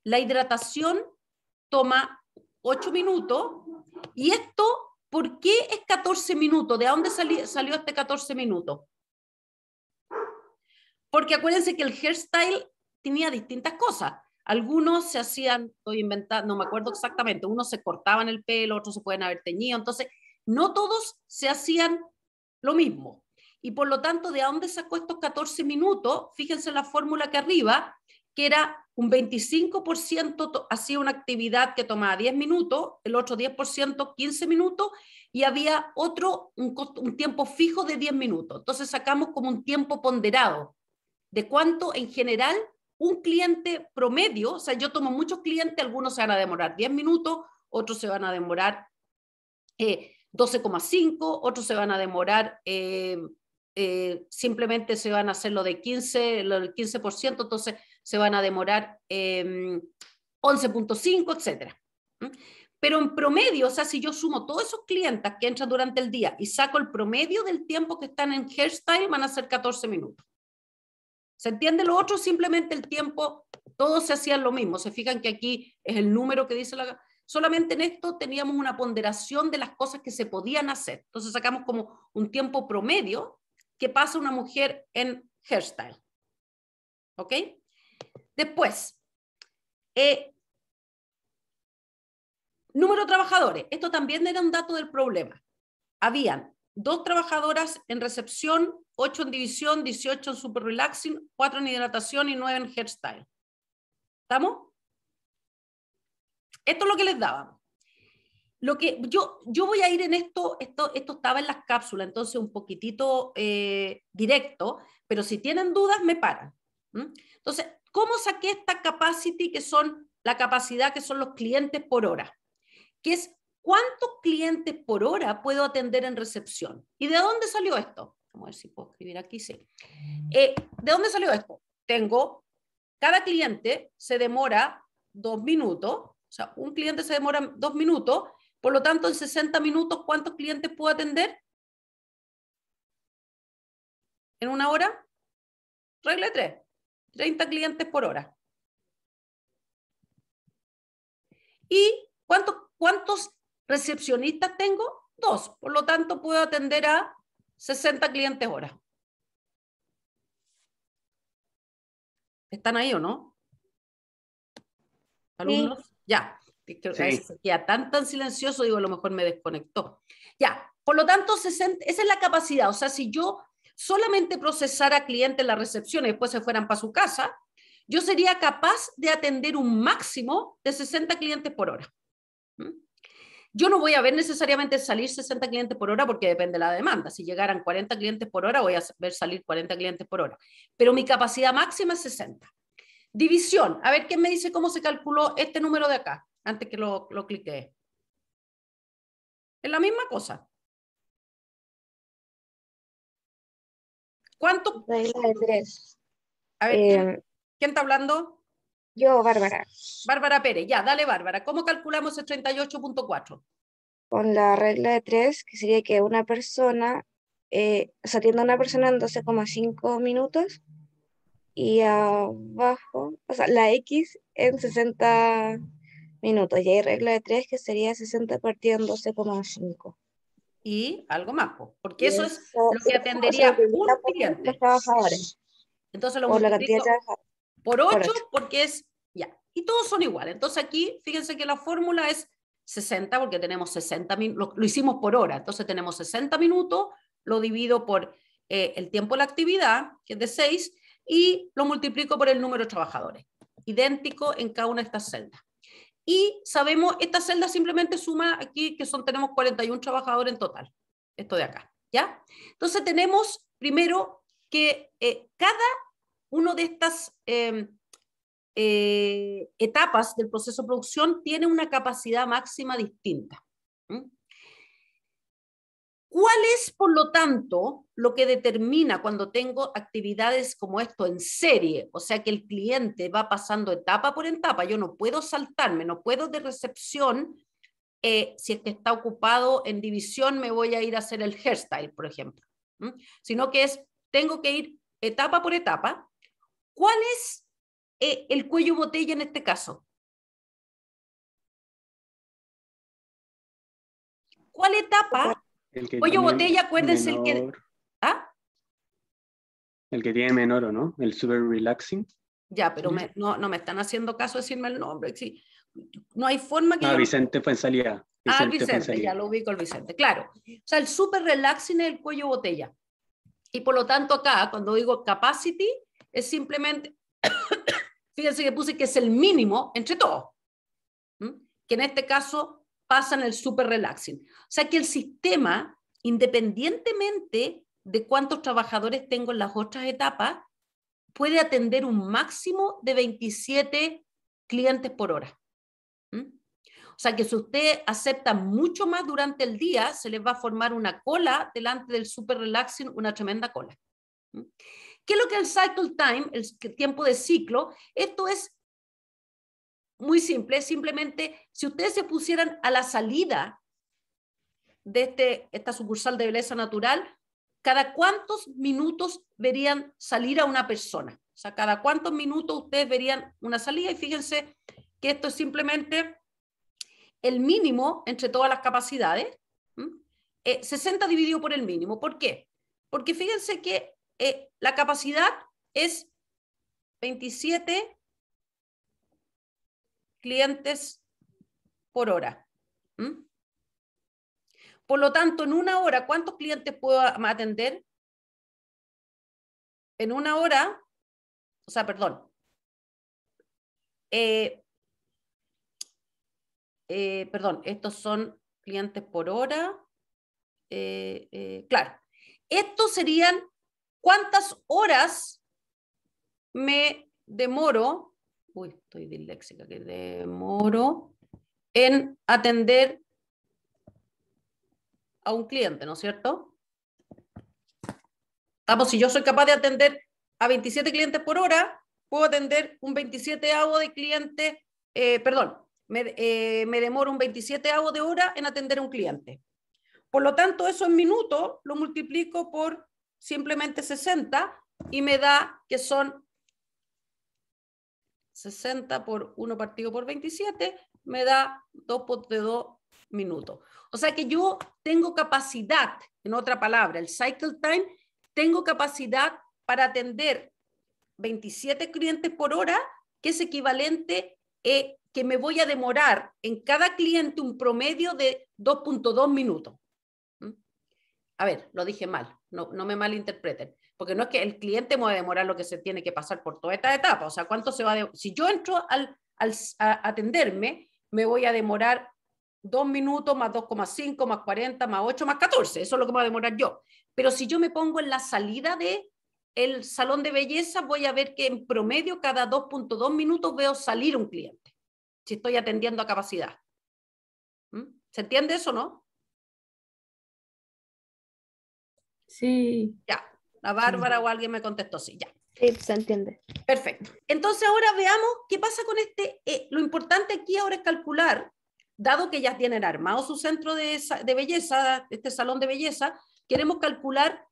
La hidratación toma 8 minutos. Y esto, ¿por qué es 14 minutos? ¿De dónde salió este 14 minutos? Porque acuérdense que el hairstyle tenía distintas cosas. Algunos se hacían, estoy inventando, no me acuerdo exactamente, unos se cortaban el pelo, otros se pueden haber teñido, entonces no todos se hacían lo mismo. Y por lo tanto, ¿de dónde sacó estos 14 minutos? Fíjense la fórmula que arriba, que era un 25% hacía una actividad que tomaba 10 minutos, el otro 10% 15 minutos, y había otro, un tiempo fijo de 10 minutos. Entonces sacamos como un tiempo ponderado de cuánto en general un cliente promedio, o sea, yo tomo muchos clientes, algunos se van a demorar 10 minutos, otros se van a demorar 12,5, otros se van a demorar, simplemente se van a hacer lo del 15%, entonces se van a demorar 11,5, etc. Pero en promedio, o sea, si yo sumo todos esos clientes que entran durante el día y saco el promedio del tiempo que están en hairstyle, van a ser 14 minutos. ¿Se entiende? Lo otro, simplemente el tiempo, todos se hacían lo mismo. Se fijan que aquí es el número que dice la... Solamente en esto teníamos una ponderación de las cosas que se podían hacer. Entonces sacamos como un tiempo promedio que pasa una mujer en hairstyle. ¿Ok? Después, número de trabajadores. Esto también era un dato del problema. Habían 2 trabajadoras en recepción, 8 en división, 18 en super relaxing, 4 en hidratación y 9 en hairstyle. ¿Estamos? Esto es lo que les dábamos. Lo que yo voy a ir en esto estaba en las cápsulas, entonces un poquitito directo, pero si tienen dudas me paran. Entonces, ¿cómo saqué esta capacity, que son la capacidad que son los clientes por hora? Que es ¿cuántos clientes por hora puedo atender en recepción? ¿Y de dónde salió esto? Vamos a ver si puedo escribir aquí, sí. ¿De dónde salió esto? Cada cliente se demora 2 minutos, o sea, un cliente se demora 2 minutos, por lo tanto, en 60 minutos, ¿cuántos clientes puedo atender? ¿En una hora? Regla de 3, 30 clientes por hora. ¿Y cuántos recepcionistas tengo? 2, por lo tanto, puedo atender a 60 clientes hora. ¿Están ahí o no? ¿Alumnos? Sí. Ya. Sí. A veces se queda tan silencioso, digo, a lo mejor me desconectó. Ya, por lo tanto, esa es la capacidad. O sea, si yo solamente procesara clientes en la recepción y después se fueran para su casa, yo sería capaz de atender un máximo de 60 clientes por hora. Yo no voy a ver necesariamente salir 60 clientes por hora porque depende de la demanda. Si llegaran 40 clientes por hora, voy a ver salir 40 clientes por hora. Pero mi capacidad máxima es 60. División. A ver, ¿quién me dice cómo se calculó este número de acá? Antes que lo cliquee. Es la misma cosa. ¿Cuánto? Regla de 3. A ver, ¿quién está hablando? Yo, Bárbara. Bárbara Pérez. Ya, dale, Bárbara. ¿Cómo calculamos el 38,4? Con la regla de 3, que sería que una persona, atiende a una persona en 12,5 minutos y abajo, o sea, la X en 60 minutos. Y hay regla de 3 que sería 60 partido en 12,5. Y algo más, porque Y eso es lo que atendería un cliente. Los trabajadores. Entonces lo Por la cantidad de multiplico trabajadores. por 8 porque es, ya, y todos son iguales. Entonces aquí, fíjense que la fórmula es 60 porque tenemos 60 minutos, lo hicimos por hora, entonces tenemos 60 minutos, lo divido por el tiempo de la actividad, que es de 6, y lo multiplico por el número de trabajadores, idéntico en cada una de estas celdas. Y sabemos, esta celda simplemente suma aquí que tenemos 41 trabajadores en total, esto de acá, ¿ya? Entonces tenemos primero que cada uno de estas etapas del proceso de producción tiene una capacidad máxima distinta. ¿Cuál es, por lo tanto, lo que determina cuando tengo actividades como esto en serie? O sea, que el cliente va pasando etapa por etapa. Yo no puedo saltarme, no puedo de recepción, si es que está ocupado en división, me voy a ir a hacer el hairstyle, por ejemplo. Sino que tengo que ir etapa por etapa. ¿Cuál es el cuello botella en este caso? ¿Cuál etapa? El que Cuello tiene botella, acuérdense el que... menor, ¿Ah? el que tiene menor, ¿o no? El super relaxing. Ya, pero no me están haciendo caso decirme el nombre. Sí. No hay forma que yo... Vicente Fuenzalía. Vicente, ya lo ubico el Vicente, claro. O sea, el super relaxing es el cuello botella. Y por lo tanto acá, cuando digo capacity, es simplemente, fíjense que puse que es el mínimo entre todos, que en este caso pasa en el super relaxing. O sea que el sistema, independientemente de cuántos trabajadores tengo en las otras etapas, puede atender un máximo de 27 clientes por hora. O sea que si usted acepta mucho más durante el día, se les va a formar una cola delante del super relaxing, una tremenda cola. ¿Qué es lo que es el cycle time, el tiempo de ciclo? Esto es muy simple, simplemente si ustedes se pusieran a la salida de esta sucursal de belleza natural, ¿cada cuántos minutos verían salir a una persona? O sea, ¿cada cuántos minutos ustedes verían una salida? Y fíjense que esto es simplemente el mínimo entre todas las capacidades, 60 dividido por el mínimo. ¿Por qué? Porque fíjense que la capacidad es 27 clientes por hora. Por lo tanto, en una hora, ¿cuántos clientes puedo atender? En una hora, o sea, perdón, perdón, estos son clientes por hora. Claro, estos serían cuántas horas me demoro, estoy disléxica, que demoro en atender a un cliente, ¿no es cierto? Vamos, si yo soy capaz de atender a 27 clientes por hora, puedo atender un 27avo de cliente, perdón, me demoro un 27avo de hora en atender a un cliente. Por lo tanto, eso en minutos lo multiplico por simplemente 60 y me da que son 60 por 1 partido por 27, me da 2 de 2 minutos. O sea que yo tengo capacidad, en otra palabra, el cycle time, tengo capacidad para atender 27 clientes por hora, que es equivalente que me voy a demorar en cada cliente un promedio de 2.2 minutos. A ver, lo dije mal, no me malinterpreten, porque no es que el cliente me va a demorar lo que se tiene que pasar por toda esta etapa, o sea, ¿cuánto se va a si yo entro a atenderme, me voy a demorar 2 minutos más 2,5 más 40 más 8 más 14, eso es lo que me va a demorar yo. Pero si yo me pongo en la salida del salón de belleza, voy a ver que en promedio cada 2.2 minutos veo salir un cliente, si estoy atendiendo a capacidad. ¿Se entiende eso, no? Sí. Ya, la Bárbara o alguien me contestó, sí, ya. Sí, se entiende. Perfecto. Entonces ahora veamos qué pasa con lo importante aquí ahora es calcular, dado que ya tienen armado su centro de belleza, este salón de belleza, queremos calcular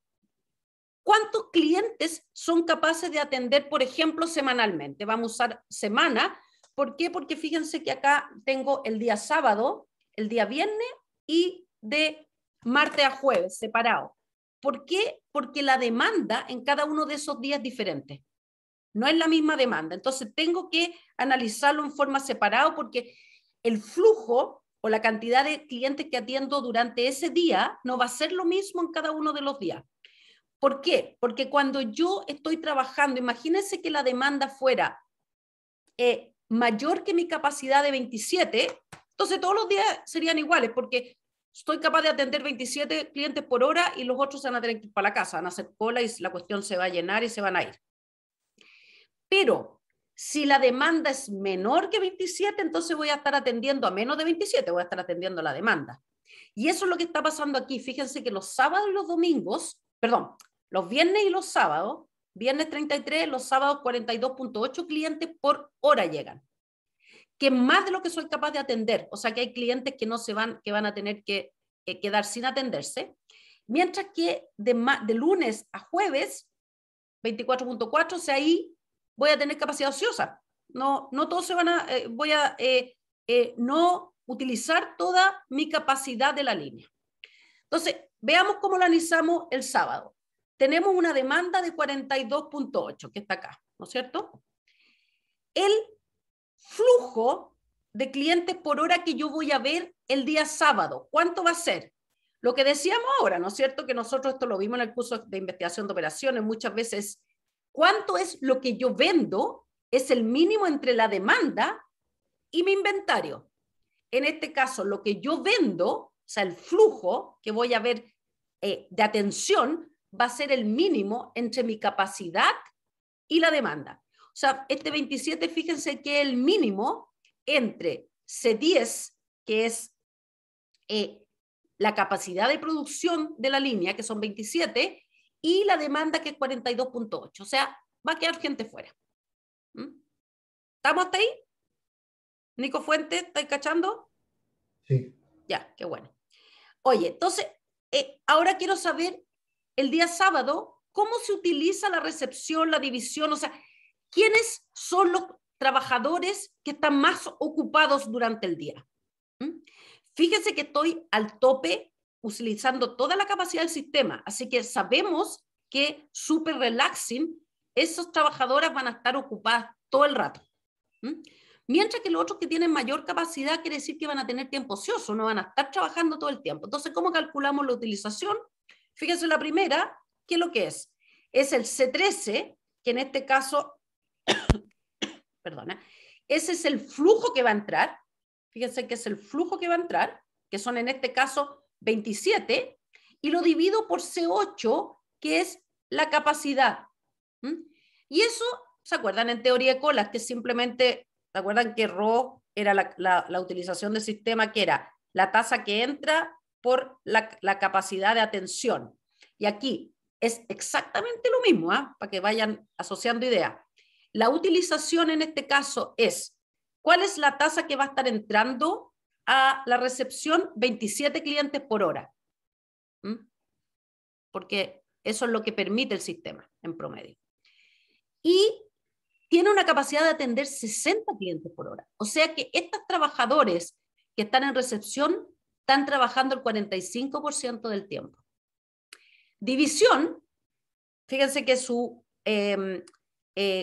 cuántos clientes son capaces de atender, por ejemplo, semanalmente. Vamos a usar semana. ¿Por qué? Porque fíjense que acá tengo el día sábado, el día viernes y de martes a jueves, separado. ¿Por qué? Porque la demanda en cada uno de esos días es diferente. No es la misma demanda. Entonces tengo que analizarlo en forma separada porque el flujo o la cantidad de clientes que atiendo durante ese día no va a ser lo mismo en cada uno de los días. ¿Por qué? Porque cuando yo estoy trabajando, imagínense que la demanda fuera mayor que mi capacidad de 27, entonces todos los días serían iguales porque estoy capaz de atender 27 clientes por hora y los otros se van a tener que ir para la casa, van a hacer cola y la cuestión se va a llenar y se van a ir. Pero si la demanda es menor que 27, entonces voy a estar atendiendo a menos de 27, voy a estar atendiendo la demanda. Y eso es lo que está pasando aquí. Fíjense que los sábados y los domingos, perdón, los viernes y los sábados, viernes 33, los sábados 42.8 clientes por hora llegan, que es más de lo que soy capaz de atender. O sea que hay clientes que no se van, que van a tener que quedar sin atenderse, mientras que de lunes a jueves 24.4, o sea, ahí voy a tener capacidad ociosa. No todos se van a, voy a no utilizar toda mi capacidad de la línea. Entonces, veamos cómo lo analizamos el sábado. Tenemos una demanda de 42.8, que está acá, ¿no es cierto? El flujo de clientes por hora que yo voy a ver el día sábado, ¿cuánto va a ser? Lo que decíamos ahora, ¿no es cierto? Que nosotros esto lo vimos en el curso de investigación de operaciones, muchas veces, ¿cuánto es lo que yo vendo? Es el mínimo entre la demanda y mi inventario. En este caso, lo que yo vendo, o sea, el flujo que voy a ver de atención, va a ser el mínimo entre mi capacidad y la demanda. O sea, este 27, fíjense que es el mínimo entre C10, que es la capacidad de producción de la línea, que son 27, y la demanda, que es 42.8. O sea, va a quedar gente fuera. ¿Estamos hasta ahí? Nico Fuentes, ¿estáis cachando? Sí. Ya, qué bueno. Oye, entonces, ahora quiero saber, el día sábado, ¿cómo se utiliza la recepción, la división? O sea, ¿quiénes son los trabajadores que están más ocupados durante el día? Fíjense que estoy al tope utilizando toda la capacidad del sistema, así que sabemos que super relaxing, esos trabajadoras van a estar ocupadas todo el rato. Mientras que los otros que tienen mayor capacidad quiere decir que van a tener tiempo ocioso, no van a estar trabajando todo el tiempo. Entonces, ¿cómo calculamos la utilización? Fíjense la primera, ¿qué es lo que es? Es el C13, que en este caso, perdona, ese es el flujo que va a entrar. Fíjense que es el flujo que va a entrar, que son en este caso 27, y lo divido por C8, que es la capacidad. Y eso, ¿se acuerdan en teoría de colas? Que simplemente, ¿se acuerdan que Rho era la utilización del sistema, que era la tasa que entra por la capacidad de atención? Y aquí es exactamente lo mismo, para que vayan asociando ideas. La utilización en este caso es, ¿cuál es la tasa que va a estar entrando a la recepción? 27 clientes por hora. Porque eso es lo que permite el sistema en promedio. Y tiene una capacidad de atender 60 clientes por hora. O sea que estos trabajadores que están en recepción están trabajando el 45% del tiempo. División, fíjense que su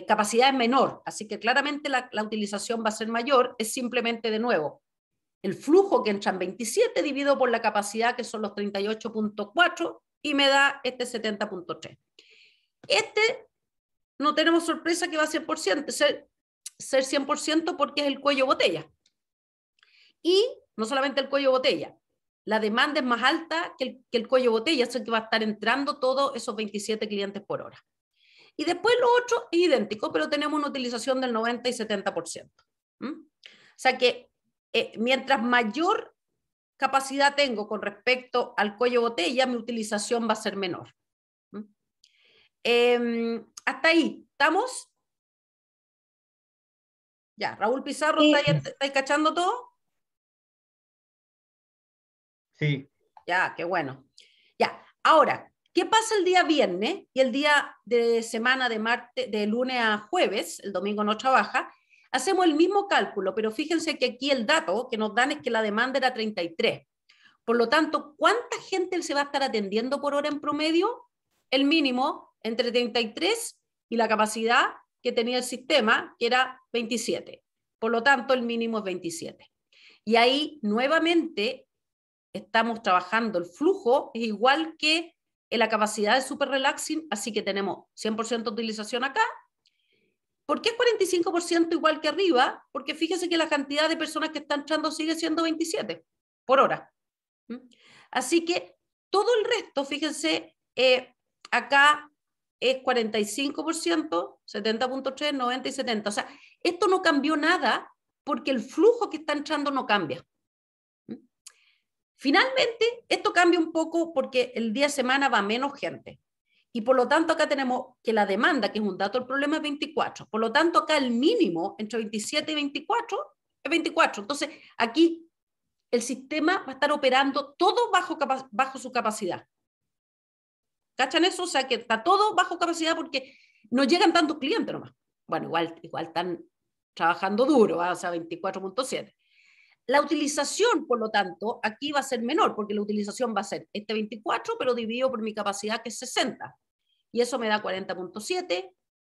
capacidad es menor, así que claramente la utilización va a ser mayor, es simplemente de nuevo el flujo que entra en 27 dividido por la capacidad, que son los 38.4, y me da este 70.3. Este no tenemos sorpresa que va a ser 100%, ser 100% porque es el cuello botella. Y no solamente el cuello botella, la demanda es más alta que el cuello botella, es el que va a estar entrando todos esos 27 clientes por hora. Y después lo otro es idéntico, pero tenemos una utilización del 90 y 70%. O sea que mientras mayor capacidad tengo con respecto al cuello botella, mi utilización va a ser menor. Hasta ahí, ¿estamos? Ya, Raúl Pizarro, Sí. ¿estáis cachando todo? Sí. Ya, qué bueno. Ya, ahora, ¿qué pasa el día viernes y el día de semana de lunes a jueves? El domingo no trabaja. Hacemos el mismo cálculo, pero fíjense que aquí el dato que nos dan es que la demanda era 33. Por lo tanto, ¿cuánta gente se va a estar atendiendo por hora en promedio? El mínimo entre 33 y la capacidad que tenía el sistema, que era 27. Por lo tanto, el mínimo es 27. Y ahí, nuevamente, estamos trabajando el flujo, es igual que en la capacidad de super relaxing, así que tenemos 100% de utilización acá. ¿Por qué es 45% igual que arriba? Porque fíjese que la cantidad de personas que están entrando sigue siendo 27 por hora. Así que todo el resto, fíjense, acá es 45%, 70.3, 90 y 70. O sea, esto no cambió nada porque el flujo que está entrando no cambia. Finalmente, esto cambia un poco porque el día de semana va menos gente. Y por lo tanto acá tenemos que la demanda, que es un dato del problema, es 24. Por lo tanto acá el mínimo entre 27 y 24 es 24. Entonces aquí el sistema va a estar operando todo bajo su capacidad. ¿Cachan eso? O sea que está todo bajo capacidad porque no llegan tantos clientes nomás. Bueno, igual están trabajando duro, ¿eh? O sea, 24.7. La utilización, por lo tanto, aquí va a ser menor, porque la utilización va a ser este 24, pero dividido por mi capacidad, que es 60. Y eso me da 40.7.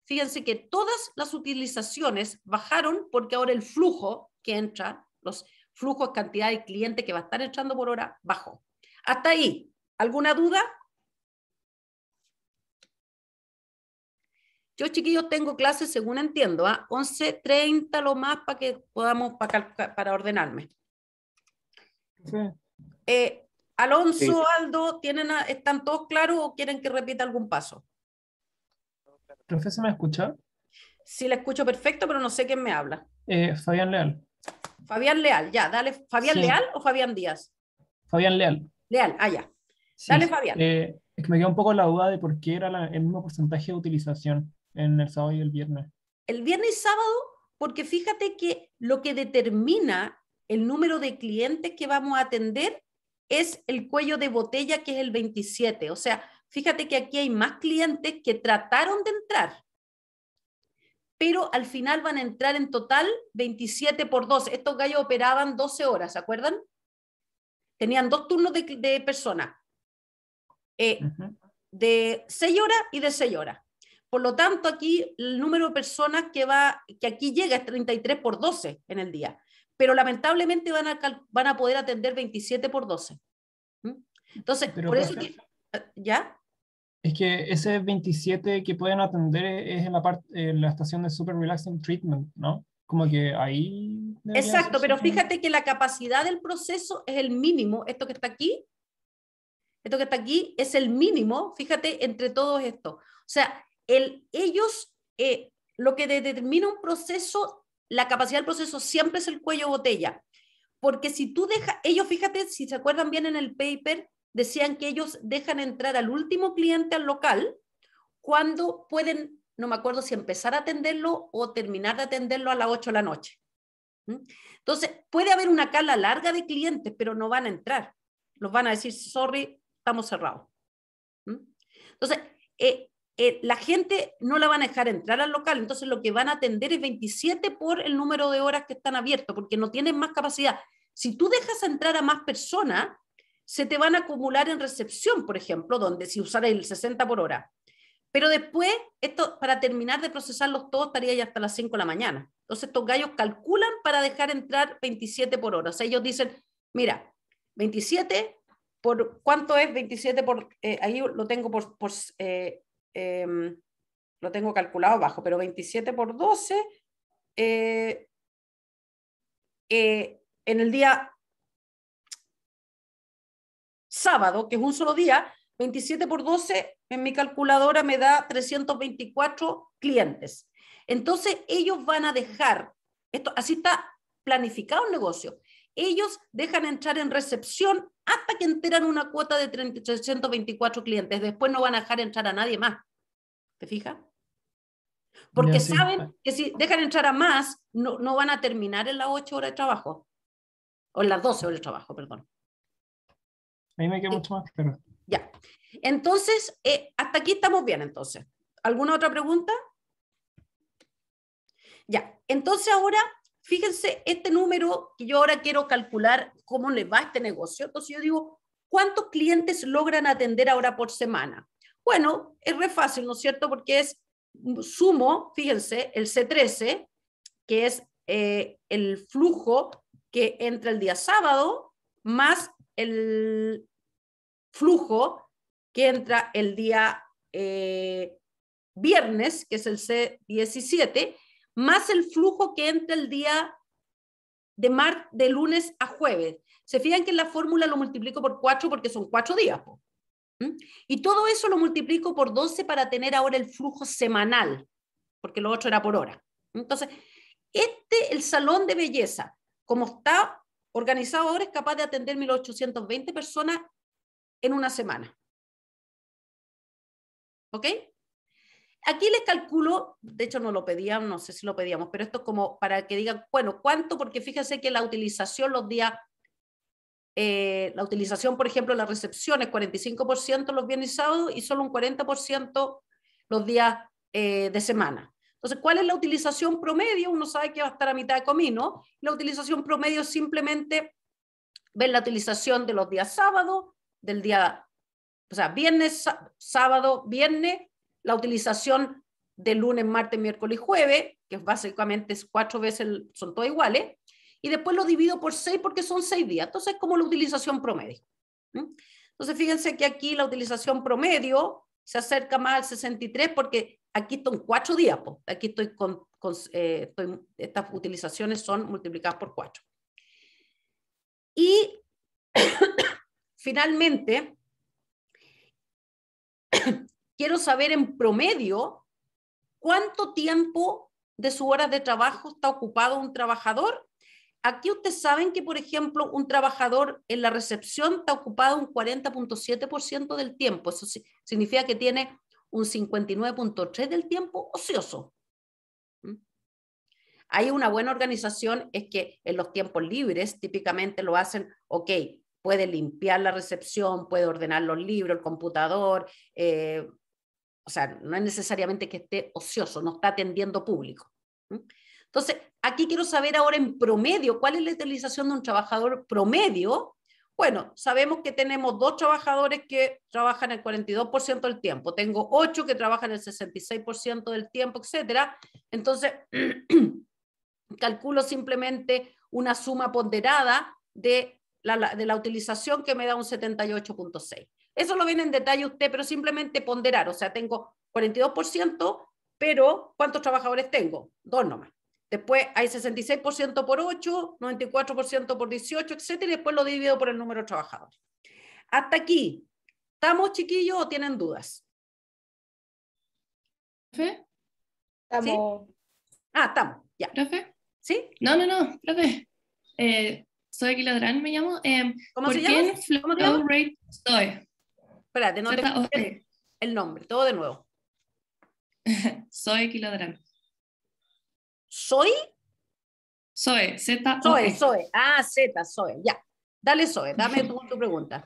Fíjense que todas las utilizaciones bajaron porque ahora el flujo que entra, los flujos, cantidad de clientes que va a estar entrando por hora, bajó. Hasta ahí, ¿alguna duda? Yo, chiquillos, tengo clases, según entiendo, 11:30 lo más para que podamos para ordenarme. Sí. Alonso, Sí. Aldo, ¿están todos claros o quieren que repita algún paso? Profe, ¿se me escucha? Sí, la escucho perfecto, pero no sé quién me habla. Fabián Leal. Fabián Leal, ya, dale. ¿Fabián Sí. Leal o Fabián Díaz? Fabián Leal. Leal, ya. Sí. Dale, Fabián. Es que me queda un poco la duda de por qué era el mismo porcentaje de utilización en el sábado y el viernes. El viernes y sábado, porque fíjate que lo que determina el número de clientes que vamos a atender es el cuello de botella, que es el 27. O sea, fíjate que aquí hay más clientes que trataron de entrar, pero al final van a entrar en total 27 por 12. Estos gallos operaban 12 horas, ¿se acuerdan? Tenían 2 turnos de personas, de 6 horas y de 6 horas. Por lo tanto, aquí el número de personas que aquí llega es 33 por 12 en el día, pero lamentablemente van a poder atender 27 por 12. Entonces, Pero, por eso profe, ¿ya? es que ese 27 que pueden atender es en la estación de Super Relaxing Treatment, ¿no? Como que ahí debería Exacto, ser pero suficiente. fíjate que la capacidad del proceso es el mínimo. Esto que está aquí es el mínimo, fíjate, entre todos estos. O sea, lo que determina un proceso, la capacidad del proceso siempre es el cuello botella. Porque si tú ellos, fíjate, si se acuerdan bien en el paper, decían que ellos dejan entrar al último cliente al local cuando pueden, no me acuerdo si empezar a atenderlo o terminar de atenderlo a las 8 de la noche. Entonces, puede haber una cala larga de clientes, pero no van a entrar. Los van a decir, sorry, estamos cerrados. Entonces, la gente no la van a dejar entrar al local, entonces lo que van a atender es 27 por el número de horas que están abiertos, porque no tienen más capacidad. Si tú dejas entrar a más personas, se te van a acumular en recepción, por ejemplo, donde si usara el 60 por hora. Pero después, esto, para terminar de procesarlos todos, estaría ya hasta las 5 de la mañana. Entonces, estos gallos calculan para dejar entrar 27 por hora. O sea, ellos dicen, mira, 27 por, ¿cuánto es 27 por? Ahí lo tengo lo tengo calculado abajo, pero 27 por 12, en el día sábado, que es un solo día, 27 por 12 en mi calculadora me da 324 clientes. Entonces ellos van a dejar, así está planificado el negocio, ellos dejan entrar en recepción hasta que enteran una cuota de 324 clientes. Después no van a dejar entrar a nadie más. ¿Te fijas? Porque Ya, sí. saben que si dejan entrar a más, no van a terminar en las 8 horas de trabajo. O en las 12 horas de trabajo, perdón. Ahí me queda mucho más claro. Ya. Entonces, hasta aquí estamos bien, entonces. ¿Alguna otra pregunta? Ya. Entonces ahora, fíjense este número que yo ahora quiero calcular cómo les va a este negocio. Entonces yo digo, ¿cuántos clientes logran atender ahora por semana? Bueno, es re fácil, ¿no es cierto? Porque sumo, fíjense, el C13, que es el flujo que entra el día sábado, más el flujo que entra el día viernes, que es el C17, más el flujo que entra el día de lunes a jueves. Se fijan que en la fórmula lo multiplico por 4 porque son 4 días. Y todo eso lo multiplico por 12 para tener ahora el flujo semanal, porque lo otro era por hora. Entonces, el salón de belleza, como está organizado ahora es capaz de atender 1.820 personas en una semana. ¿Ok? Aquí les calculo, de hecho no lo pedíamos, no sé si lo pedíamos, pero esto es como para que digan, bueno, ¿cuánto? Porque fíjense que la utilización los días, la utilización, por ejemplo, la recepción es 45% los viernes y sábados y solo un 40% los días de semana. Entonces, ¿cuál es la utilización promedio? Uno sabe que va a estar a mitad de comino. La utilización promedio es simplemente ver la utilización de los días sábados, del día, o sea, viernes, sábado, viernes, la utilización de lunes, martes, miércoles y jueves, que básicamente es 4 veces, son todas iguales, y después lo divido por 6 porque son 6 días. Entonces es como la utilización promedio. Entonces fíjense que aquí la utilización promedio se acerca más al 63 porque aquí están 4 días. Pues. Aquí estoy estas utilizaciones son multiplicadas por 4. Y finalmente, quiero saber en promedio cuánto tiempo de sus horas de trabajo está ocupado un trabajador. Aquí ustedes saben que, por ejemplo, un trabajador en la recepción está ocupado un 40.7% del tiempo. Eso significa que tiene un 59.3% del tiempo ocioso. Hay una buena organización, es que en los tiempos libres típicamente lo hacen, ok, puede limpiar la recepción, puede ordenar los libros, el computador, o sea, no es necesariamente que esté ocioso, no está atendiendo público. Entonces, aquí quiero saber ahora en promedio, ¿cuál es la utilización de un trabajador promedio? Bueno, sabemos que tenemos 2 trabajadores que trabajan el 42% del tiempo, tengo 8 que trabajan el 66% del tiempo, etcétera. Entonces, calculo simplemente una suma ponderada de la utilización que me da un 78.6. Eso lo ven en detalle usted, pero simplemente ponderar, o sea, tengo 42%, pero ¿cuántos trabajadores tengo? 2 nomás. Después hay 66% por 8, 94% por 18, etcétera, y después lo divido por el número de trabajadores. Hasta aquí. ¿Estamos, chiquillos, o tienen dudas? ¿Profe? Estamos. ¿Sí? Ah, estamos, ya. ¿Profe? ¿Sí? No, profe. Soy Kilodrán, me llamo. ¿Cómo ¿Por se qué llama? en Flow ¿Cómo te llamas? Rate soy? Espérate, no te Z-O-E. el nombre, todo de nuevo. Soy Kilodrán. ¿Soy? Soy, Z-O-E. Zoe. Ah, Z, Zoe, ya. Dale, Zoe, dame tu pregunta.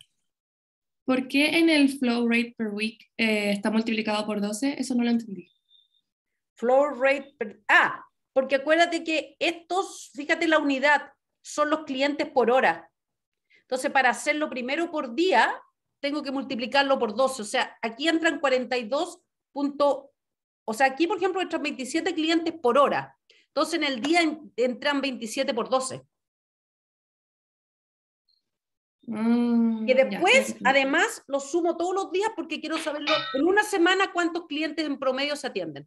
¿Por qué en el flow rate per week está multiplicado por 12? Eso no lo entendí. Flow rate, porque acuérdate que estos, fíjate la unidad, son los clientes por hora. Entonces, para hacerlo primero por día, tengo que multiplicarlo por 12. O sea, aquí entran 42 puntos, o sea, aquí, por ejemplo, entran 27 clientes por hora. Entonces, en el día entran 27 por 12. Y después, además, lo sumo todos los días porque quiero saberlo en una semana cuántos clientes en promedio se atienden.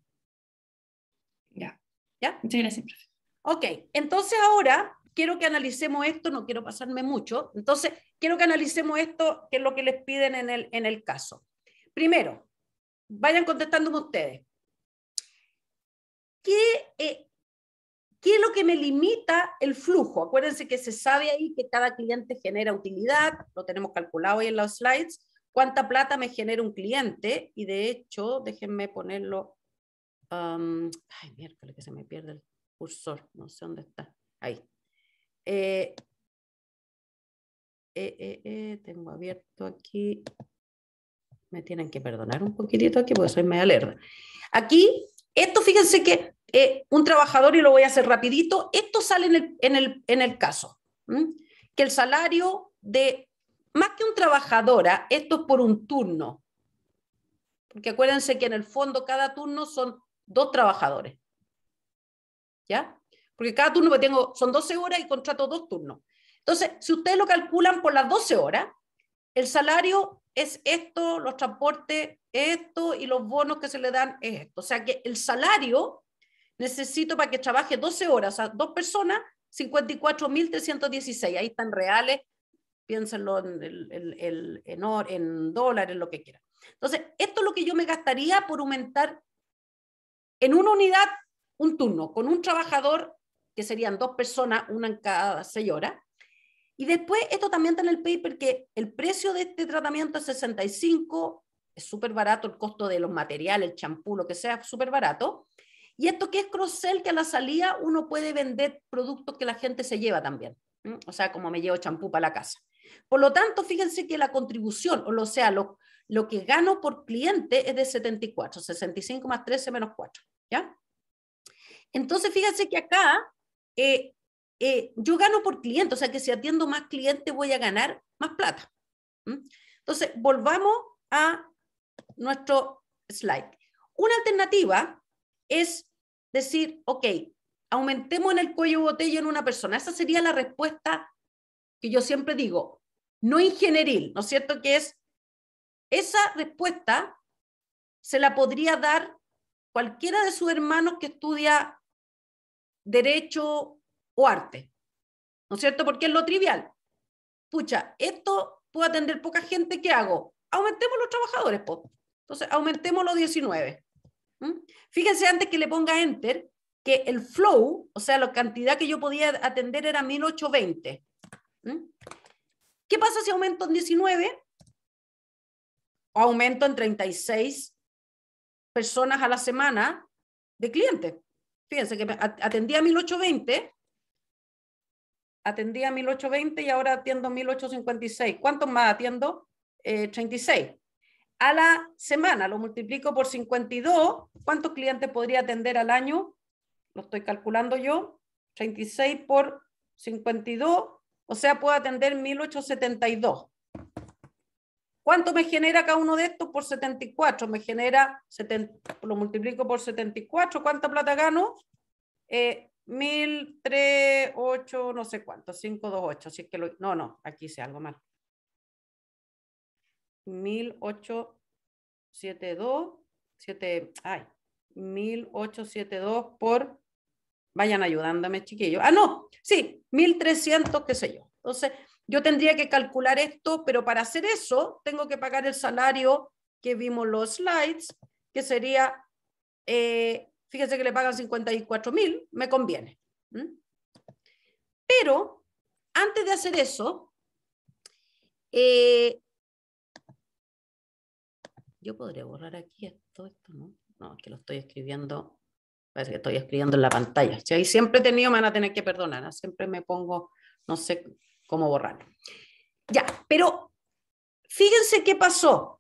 Ya. ¿Ya? Muchas gracias, profe. Ok, entonces ahora quiero que analicemos esto, no quiero pasarme mucho, entonces quiero que analicemos esto, que es lo que les piden en el caso. Primero, vayan contestándome ustedes. ¿Qué es lo que me limita el flujo? Acuérdense que se sabe ahí que cada cliente genera utilidad, lo tenemos calculado ahí en los slides, cuánta plata me genera un cliente, y de hecho, déjenme ponerlo, ay, miércoles que se me pierde el cursor, no sé dónde está, ahí. Tengo abierto aquí, me tienen que perdonar un poquitito aquí porque soy media lerda. Aquí, esto fíjense que un trabajador, y lo voy a hacer rapidito, esto sale en el caso, que el salario de, más que un trabajador, esto es por un turno, porque acuérdense que en el fondo cada turno son 2 trabajadores, ¿ya? Porque cada turno que tengo son 12 horas y contrato 2 turnos. Entonces, si ustedes lo calculan por las 12 horas, el salario es esto, los transportes esto y los bonos que se le dan es esto. O sea que el salario necesito para que trabaje 12 horas, o sea, 2 personas, 54.316. Ahí están reales, piénsenlo en dólares, lo que quieran. Entonces, esto es lo que yo me gastaría por aumentar en una unidad un turno, con un trabajador, que serían 2 personas, una en cada 6 horas, Y después, esto también está en el paper, que el precio de este tratamiento es 65, es súper barato, el costo de los materiales, el champú, lo que sea, es súper barato. Y esto que es cross-sell, que a la salida uno puede vender productos que la gente se lleva también. O sea, como me llevo champú para la casa. Por lo tanto, fíjense que la contribución, o sea, lo que gano por cliente es de 74, 65 más 13 menos 4, ¿ya? Entonces, fíjense que acá yo gano por cliente, o sea que si atiendo más clientes voy a ganar más plata. Entonces, volvamos a nuestro slide. Una alternativa es decir, ok, aumentemos en el cuello de botella en una persona. Esa sería la respuesta que yo siempre digo, no ingenieril, ¿no es cierto? Que es, esa respuesta se la podría dar cualquiera de sus hermanos que estudia derecho o arte, ¿no es cierto? Porque es lo trivial. Pucha, esto puede atender poca gente, ¿qué hago? Aumentemos los trabajadores, po. Entonces, aumentemos los 19. Fíjense antes que le ponga enter, que el flow, o sea, la cantidad que yo podía atender era 1820. ¿Qué pasa si aumento en 19? O aumento en 36 personas a la semana de clientes. Fíjense que atendía 1820 y ahora atiendo 1856. ¿Cuántos más atiendo? 36. A la semana lo multiplico por 52. ¿Cuántos clientes podría atender al año? Lo estoy calculando yo. 36 por 52. O sea, puedo atender 1872. ¿Cuánto me genera cada uno de estos? Por 74. Me genera, lo multiplico por 74. ¿Cuánta plata gano? 1.003.8, no sé cuánto, 528. Si es que no, aquí hice algo mal. 1.872, 1.872 por, vayan ayudándome, chiquillos. Ah, no, sí, 1.300, qué sé yo. Entonces, yo tendría que calcular esto, pero para hacer eso, tengo que pagar el salario que vimos los slides, que sería, fíjense que le pagan 54.000, me conviene. Pero, antes de hacer eso, yo podría borrar aquí esto, ¿no? No, es que lo estoy escribiendo, parece que estoy escribiendo en la pantalla. Si ahí siempre he tenido, me van a tener que perdonar, ¿no? Siempre me pongo, no sé cómo borrarlo. Ya, pero fíjense qué pasó.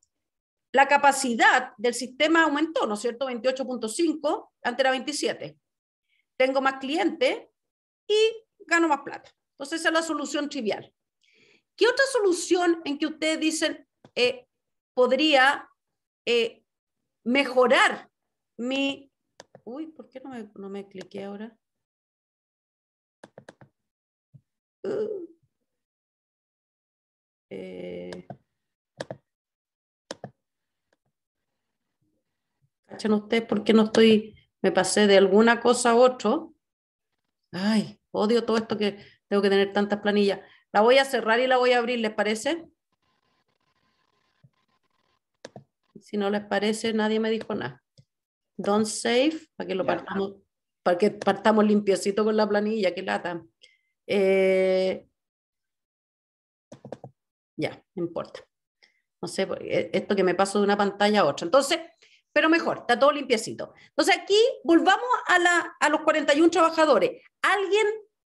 La capacidad del sistema aumentó, ¿no es cierto? 28.5, antes era 27. Tengo más clientes y gano más plata. Entonces esa es la solución trivial. ¿Qué otra solución en que ustedes dicen podría mejorar mi... Uy, ¿por qué no me cliqué ahora? ¿Cachan ustedes por qué no estoy... Me pasé de alguna cosa a otro? Ay, odio todo esto que tengo que tener tantas planillas. La voy a cerrar y la voy a abrir, ¿les parece? Si no les parece, nadie me dijo nada. Don't save, para que lo partamos, para que partamos limpiecito con la planilla, que lata. Ya, no importa. No sé, esto que me paso de una pantalla a otra. Entonces, pero mejor, está todo limpiecito. Entonces aquí volvamos a los 41 trabajadores. ¿Alguien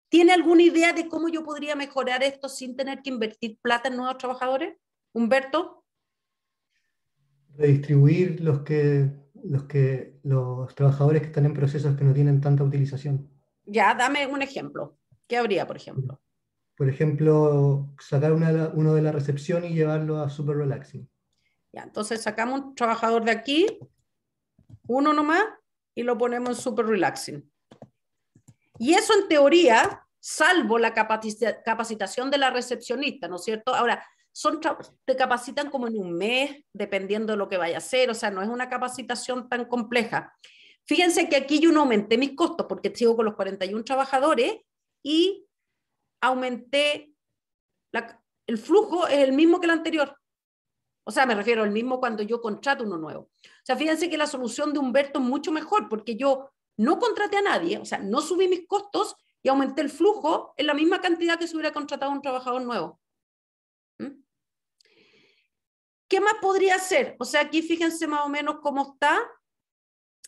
tiene alguna idea de cómo yo podría mejorar esto sin tener que invertir plata en nuevos trabajadores? Humberto. Redistribuir los trabajadores que están en procesos que no tienen tanta utilización. Ya, dame un ejemplo. ¿Qué habría, por ejemplo? Por ejemplo, sacar uno de la recepción y llevarlo a Super Relaxing. Ya, entonces sacamos un trabajador de aquí, uno nomás, y lo ponemos en Super Relaxing. Y eso en teoría, salvo la capacitación de la recepcionista, ¿no es cierto? Ahora, te capacitan como en un mes, dependiendo de lo que vaya a hacer, o sea, no es una capacitación tan compleja. Fíjense que aquí yo no aumenté mis costos porque sigo con los 41 trabajadores y aumenté, el flujo es el mismo que el anterior. O sea, me refiero al mismo cuando yo contrato uno nuevo. O sea, fíjense que la solución de Humberto es mucho mejor porque yo no contraté a nadie, o sea, no subí mis costos, y aumenté el flujo en la misma cantidad que si hubiera contratado un trabajador nuevo. ¿Mm? ¿Qué más podría hacer? O sea, aquí fíjense más o menos cómo está.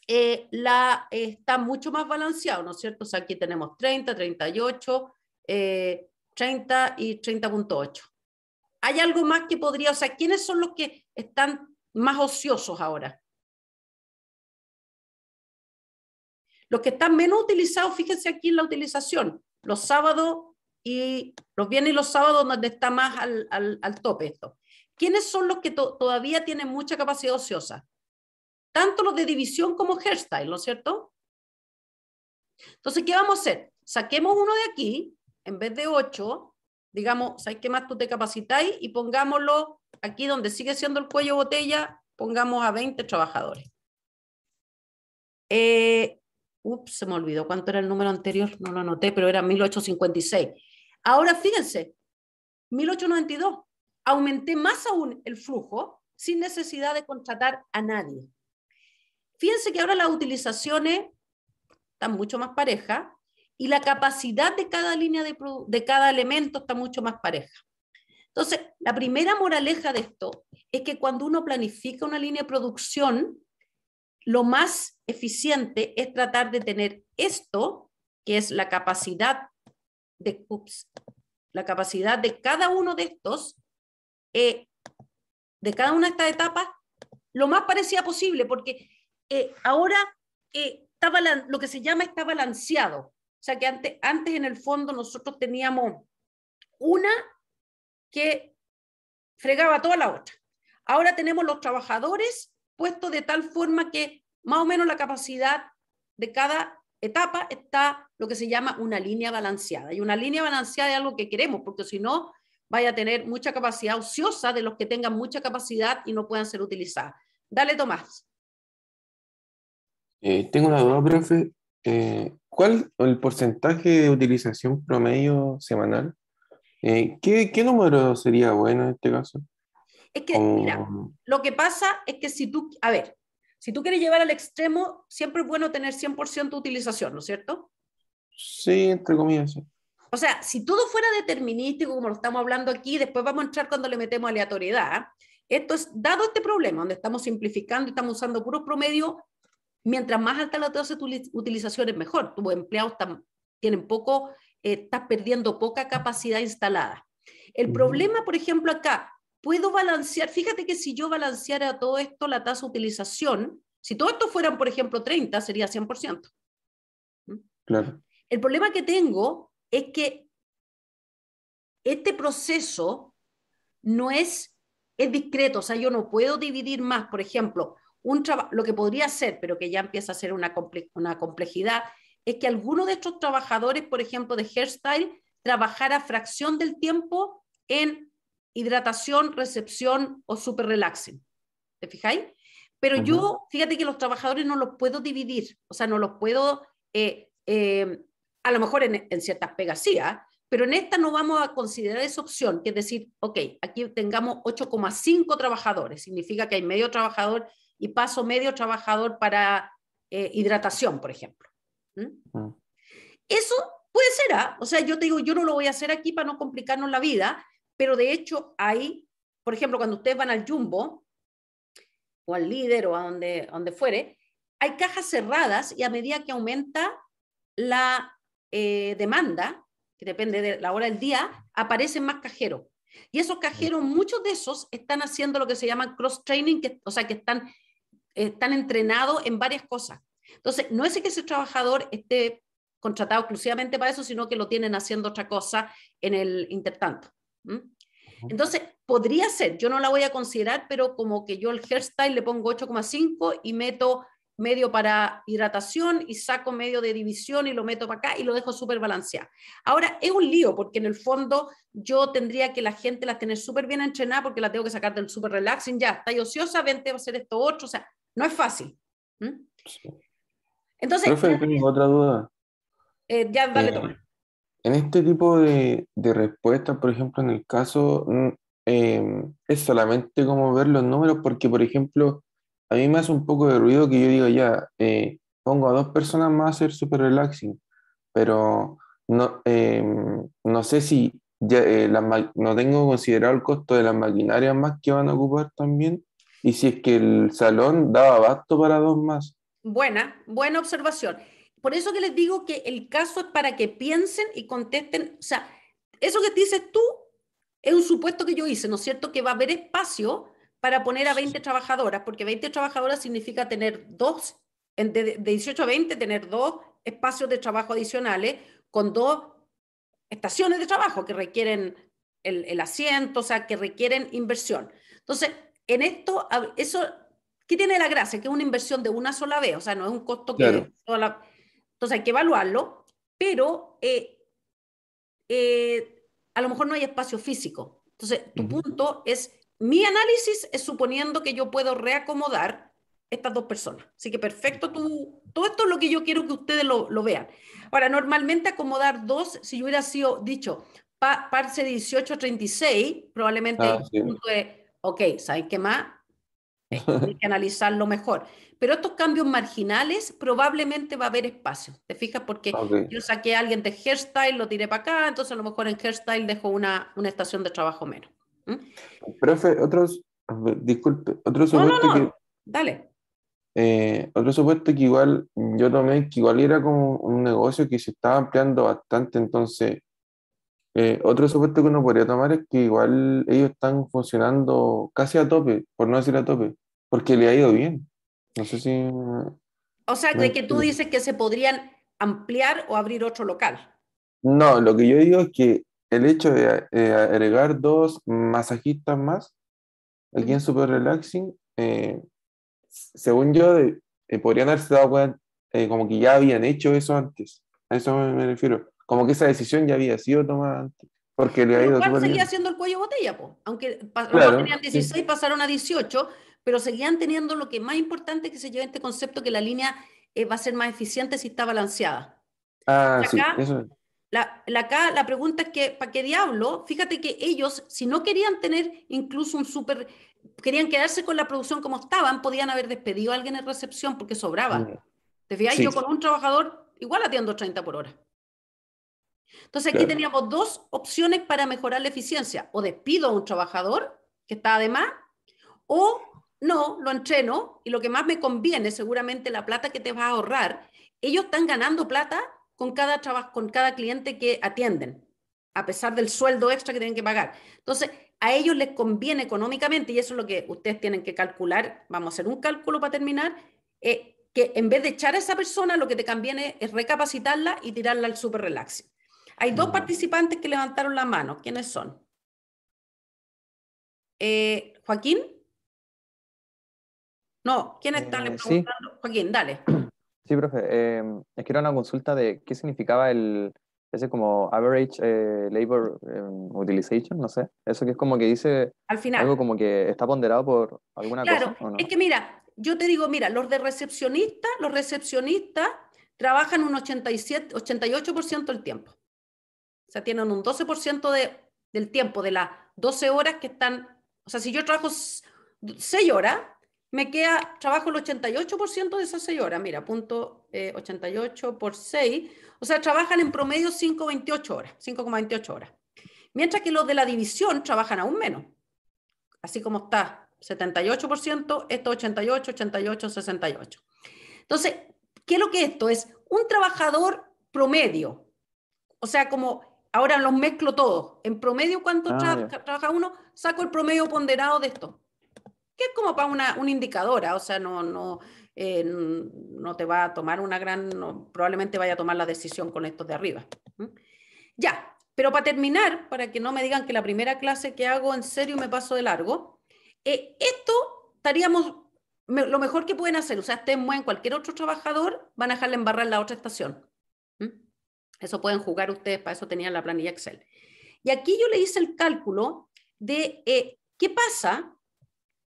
Está mucho más balanceado, ¿no es cierto? O sea, aquí tenemos 30, 38, 30 y 30.8. ¿Hay algo más que podría, o sea, quiénes son los que están más ociosos ahora? Los que están menos utilizados, fíjense aquí en la utilización, los sábados y los viernes y los sábados donde está más al tope esto. ¿Quiénes son los que todavía tienen mucha capacidad ociosa? Tanto los de división como hairstyle, ¿no es cierto? Entonces, ¿qué vamos a hacer? Saquemos uno de aquí, en vez de 8, digamos, ¿sabes qué más tú te capacitáis? Y pongámoslo aquí donde sigue siendo el cuello botella, pongamos a 20 trabajadores. Se me olvidó cuánto era el número anterior, no lo anoté, pero era 1856. Ahora fíjense, 1892. Aumenté más aún el flujo sin necesidad de contratar a nadie. Fíjense que ahora las utilizaciones están mucho más parejas y la capacidad de cada línea de cada elemento está mucho más pareja. Entonces, la primera moraleja de esto es que cuando uno planifica una línea de producción, lo más eficiente es tratar de tener esto, que es la capacidad de cada uno de estos, de cada una de estas etapas, lo más parecida posible, porque ahora lo que se llama está balanceado. O sea que antes en el fondo nosotros teníamos una que fregaba toda la otra. Ahora tenemos los trabajadores puestos de tal forma que más o menos la capacidad de cada etapa está lo que se llama una línea balanceada. Y una línea balanceada es algo que queremos, porque si no, vaya a tener mucha capacidad ociosa de los que tengan mucha capacidad y no puedan ser utilizadas. Dale, Tomás. Tengo una duda, profe. ¿Cuál es el porcentaje de utilización promedio semanal? ¿Qué número sería bueno en este caso? Es que, mira, lo que pasa es que si tú quieres llevar al extremo, siempre es bueno tener 100% de utilización, ¿no es cierto? Sí, entre comillas, sí. O sea, si todo fuera determinístico, como lo estamos hablando aquí, después vamos a entrar cuando le metemos aleatoriedad. Esto es, dado este problema, donde estamos simplificando y estamos usando puros promedios, mientras más alta la tasa de utilización es mejor. Tus empleados tienen poco, estás perdiendo poca capacidad instalada. El problema, por ejemplo, acá, puedo balancear, fíjate que si yo balanceara todo esto, la tasa de utilización, si todo esto fueran, por ejemplo, 30, sería 100%. Claro. El problema que tengo es que este proceso no es discreto, o sea, yo no puedo dividir más, por ejemplo, lo que podría ser, pero que ya empieza a ser una complejidad, es que alguno de estos trabajadores, por ejemplo, de hairstyle, trabajara fracción del tiempo en hidratación, recepción o super relaxing. ¿Te fijáis? Pero yo, fíjate que los trabajadores no los puedo dividir, o sea, no los puedo, a lo mejor en ciertas pegas sí, pero en esta no vamos a considerar esa opción, que es decir, ok, aquí tengamos 8,5 trabajadores, significa que hay medio trabajador y paso medio trabajador para hidratación, por ejemplo. Eso puede ser, o sea, yo te digo, yo no lo voy a hacer aquí para no complicarnos la vida, pero de hecho hay, por ejemplo, cuando ustedes van al Jumbo o al Líder o a donde fuere, hay cajas cerradas y a medida que aumenta la demanda, que depende de la hora del día, aparecen más cajeros. Y esos cajeros, muchos de esos están haciendo lo que se llama cross-training, o sea, que están entrenados en varias cosas. Entonces, no es que ese trabajador esté contratado exclusivamente para eso, sino que lo tienen haciendo otra cosa en el intertanto. Entonces, podría ser, yo no la voy a considerar, pero como que yo el hairstyle le pongo 8,5 y meto medio para hidratación y saco medio de división y lo meto para acá y lo dejo súper balanceado. Ahora, es un lío porque en el fondo yo tendría que la gente las tener súper bien entrenadas porque la tengo que sacar del súper relaxing, ya, está ociosa, vente a hacer esto otro, o sea, no es fácil. Entonces, profe, tengo otra duda. Ya, dale, Tomás. En este tipo de respuestas, por ejemplo, en el caso, es solamente como ver los números, porque, por ejemplo, a mí me hace un poco de ruido que yo diga, ya, pongo a 2 personas más a hacer super relaxing, pero No, no sé si ya, no tengo considerado el costo de las maquinarias más que van a ocupar también, y si es que el salón daba abasto para dos más. Buena observación. Por eso que les digo que el caso es para que piensen y contesten. O sea, eso que dices tú es un supuesto que yo hice, ¿no es cierto? Que va a haber espacio para poner a 20 trabajadoras, porque 20 trabajadoras significa tener dos, de 18 a 20, tener dos espacios de trabajo adicionales con dos estaciones de trabajo que requieren el asiento, o sea, que requieren inversión. Entonces, en esto, eso, ¿qué tiene la gracia? Que es una inversión de una sola vez, o sea, no es un costo Claro. que... Entonces hay que evaluarlo, pero a lo mejor no hay espacio físico. Entonces, tu Ujú. punto es, mi análisis es suponiendo que yo puedo reacomodar estas dos personas. Así que perfecto, todo esto es lo que yo quiero que ustedes lo vean. Ahora, normalmente acomodar dos, si yo hubiera sido dicho, parse 18 a 36, probablemente Ah, el sí. punto es, ok, ¿saben qué más? Hay que analizarlo mejor. Pero estos cambios marginales probablemente va a haber espacio. ¿Te fijas? Porque Ok. yo saqué a alguien de hairstyle, lo tiré para acá, entonces a lo mejor en hairstyle dejo una estación de trabajo menos. ¿Mm? Profe, disculpe, No, no, no. Dale. otro supuesto que igual yo tomé, que igual era como un negocio que se estaba ampliando bastante, entonces, otro supuesto que uno podría tomar es que igual ellos están funcionando casi a tope, por no decir a tope, porque le ha ido bien. No sé si O sea, me de que tú explico. dices que se podrían ampliar o abrir otro local. No, lo que yo digo es que el hecho de agregar dos masajistas más aquí ¿Mm? en Super Relaxing, según yo, podrían haberse dado cuenta, como que ya habían hecho eso antes. A eso me refiero. Como que esa decisión ya había sido tomada antes, porque le Con ha lo ido cual súper seguía bien. siendo el cuello de botella, po. Aunque a lo mejor Claro, tenían sí. 16, pasaron a 18, pero seguían teniendo lo que es más importante que se lleve este concepto que la línea va a ser más eficiente si está balanceada. Ah, Y sí, acá eso. acá la pregunta es que, ¿para qué diablo? Fíjate que ellos, si no querían tener incluso un súper, querían quedarse con la producción como estaban, podían haber despedido a alguien en recepción porque Mm, sobraba. ¿Te fijas? sí, Yo con un trabajador igual atiendo 30 por hora. Entonces aquí claro. teníamos dos opciones para mejorar la eficiencia. O despido a un trabajador que está de más, o no, lo entreno y lo que más me conviene, seguramente la plata que te vas a ahorrar, ellos están ganando plata con cada cliente que atienden, a pesar del sueldo extra que tienen que pagar. Entonces, a ellos les conviene económicamente, y eso es lo que ustedes tienen que calcular, vamos a hacer un cálculo para terminar, que en vez de echar a esa persona, lo que te conviene es recapacitarla y tirarla al super relax. Hay dos Mm. participantes que levantaron la mano. ¿Quiénes son? Joaquín. No, ¿quién está le Sí, preguntando? Joaquín, dale. sí, profe. Es que era una consulta de qué significaba ese como average labor utilization, no sé. Eso que es como que dice Al algo final. como que está ponderado por alguna Claro, cosa, ¿o es no? que mira, yo te digo, mira, los recepcionistas trabajan un 87, 88% del tiempo. O sea, tienen un 12% del tiempo, de las 12 horas que están, o sea, si yo trabajo 6 horas, trabajo el 88% de esas 6 horas. Mira, punto 88 por 6. O sea, trabajan en promedio 5,28 horas, 5,28 horas. Mientras que los de la división trabajan aún menos. Así como está 78%, esto 88, 88, 68. Entonces, ¿qué es lo que esto es? Un trabajador promedio. O sea, como ahora los mezclo todos. En promedio, ¿cuánto Ah, ya. trabaja uno? Saco el promedio ponderado de esto, que es como para una indicadora. O sea, no te va a tomar una gran, probablemente vaya a tomar la decisión con estos de arriba. ¿Mm? Ya, pero para terminar, para que no me digan que la primera clase que hago en serio me paso de largo, esto estaríamos, lo mejor que pueden hacer, o sea, ustedes mueven cualquier otro trabajador, van a dejarle embarrar la otra estación. ¿Mm? Eso pueden jugar ustedes, para eso tenían la planilla Excel. Y aquí yo le hice el cálculo de qué pasa,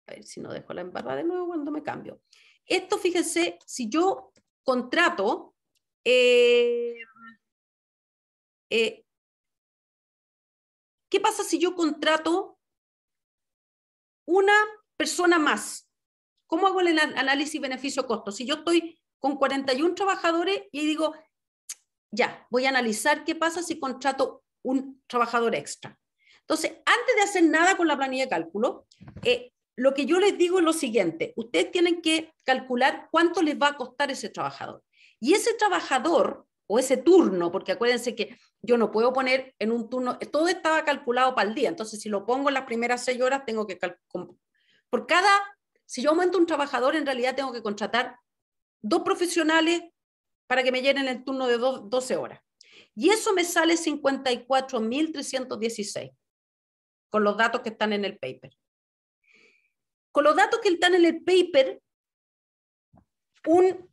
a ver si no dejo la embarrada de nuevo cuando me cambio. Esto, fíjense, si yo contrato, ¿qué pasa si yo contrato una persona más? ¿Cómo hago el análisis beneficio-costo? Si yo estoy con 41 trabajadores y digo, ya, voy a analizar qué pasa si contrato un trabajador extra. Entonces, antes de hacer nada con la planilla de cálculo, lo que yo les digo es lo siguiente, ustedes tienen que calcular cuánto les va a costar ese trabajador. Y ese trabajador, o ese turno, porque acuérdense que yo no puedo poner en un turno, todo estaba calculado para el día, entonces si lo pongo en las primeras 6 horas, tengo que por cada, si yo aumento un trabajador, en realidad tengo que contratar 2 profesionales para que me llenen el turno de 12 horas. Y eso me sale 54.316, con los datos que están en el paper. Con los datos que están en el paper, un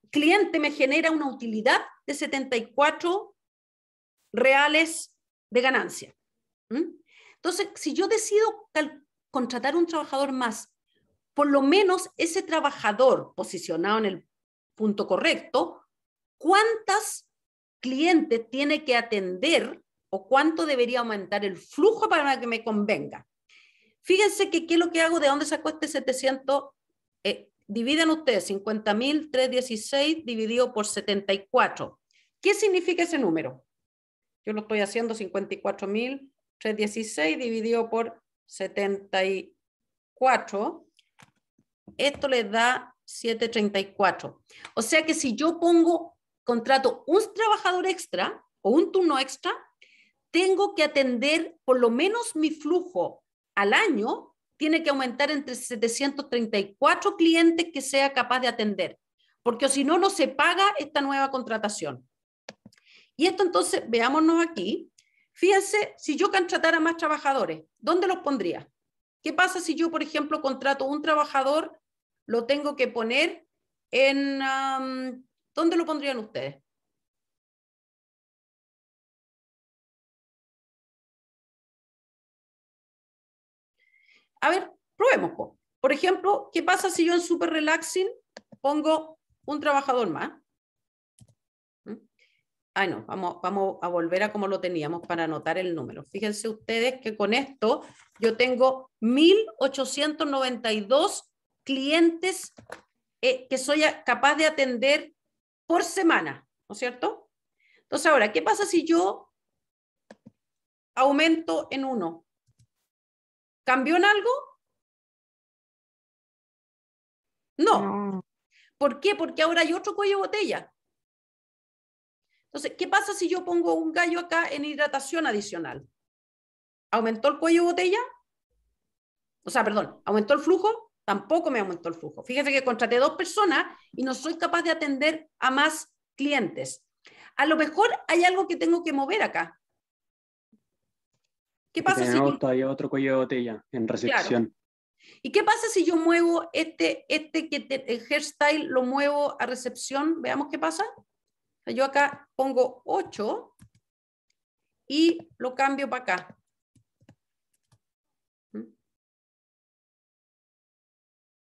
cliente me genera una utilidad de 74 reales de ganancia. Entonces, si yo decido contratar un trabajador más, por lo menos ese trabajador posicionado en el punto correcto, ¿cuántos clientes tiene que atender o cuánto debería aumentar el flujo para que me convenga? Fíjense que qué es lo que hago, de dónde saco este 700, dividen ustedes 50.316 dividido por 74. ¿Qué significa ese número? Yo lo estoy haciendo 54.316 dividido por 74. Esto les da 734. O sea que si yo contrato un trabajador extra o un turno extra, tengo que atender por lo menos mi flujo al año, tiene que aumentar entre 734 clientes que sea capaz de atender, porque si no, no se paga esta nueva contratación. Y esto entonces, veámonos aquí. Fíjense, si yo contratara más trabajadores, ¿dónde los pondría? ¿Qué pasa si yo, por ejemplo, contrato un trabajador, lo tengo que poner en... ¿dónde lo pondrían ustedes? A ver, probemos. Por ejemplo, ¿qué pasa si yo en Super Relaxing pongo un trabajador más? Ay, no, vamos a volver a como lo teníamos para anotar el número. Fíjense ustedes que con esto yo tengo 1.892 clientes que soy capaz de atender por semana, ¿no es cierto? Entonces ahora, ¿qué pasa si yo aumento en 1? ¿Cambió en algo? No. ¿Por qué? Porque ahora hay otro cuello de botella. Entonces, ¿qué pasa si yo pongo un gallo acá en hidratación adicional? ¿Aumentó el cuello de botella? O sea, perdón, ¿aumentó el flujo? Tampoco me aumentó el flujo. Fíjense que contraté 2 personas y no soy capaz de atender a más clientes. A lo mejor hay algo que tengo que mover acá. ¿Qué pasa si tenemos todavía otro cuello de botella en recepción? Claro. ¿Y qué pasa si yo muevo el hairstyle lo muevo a recepción? Veamos qué pasa. Yo acá pongo 8 y lo cambio para acá.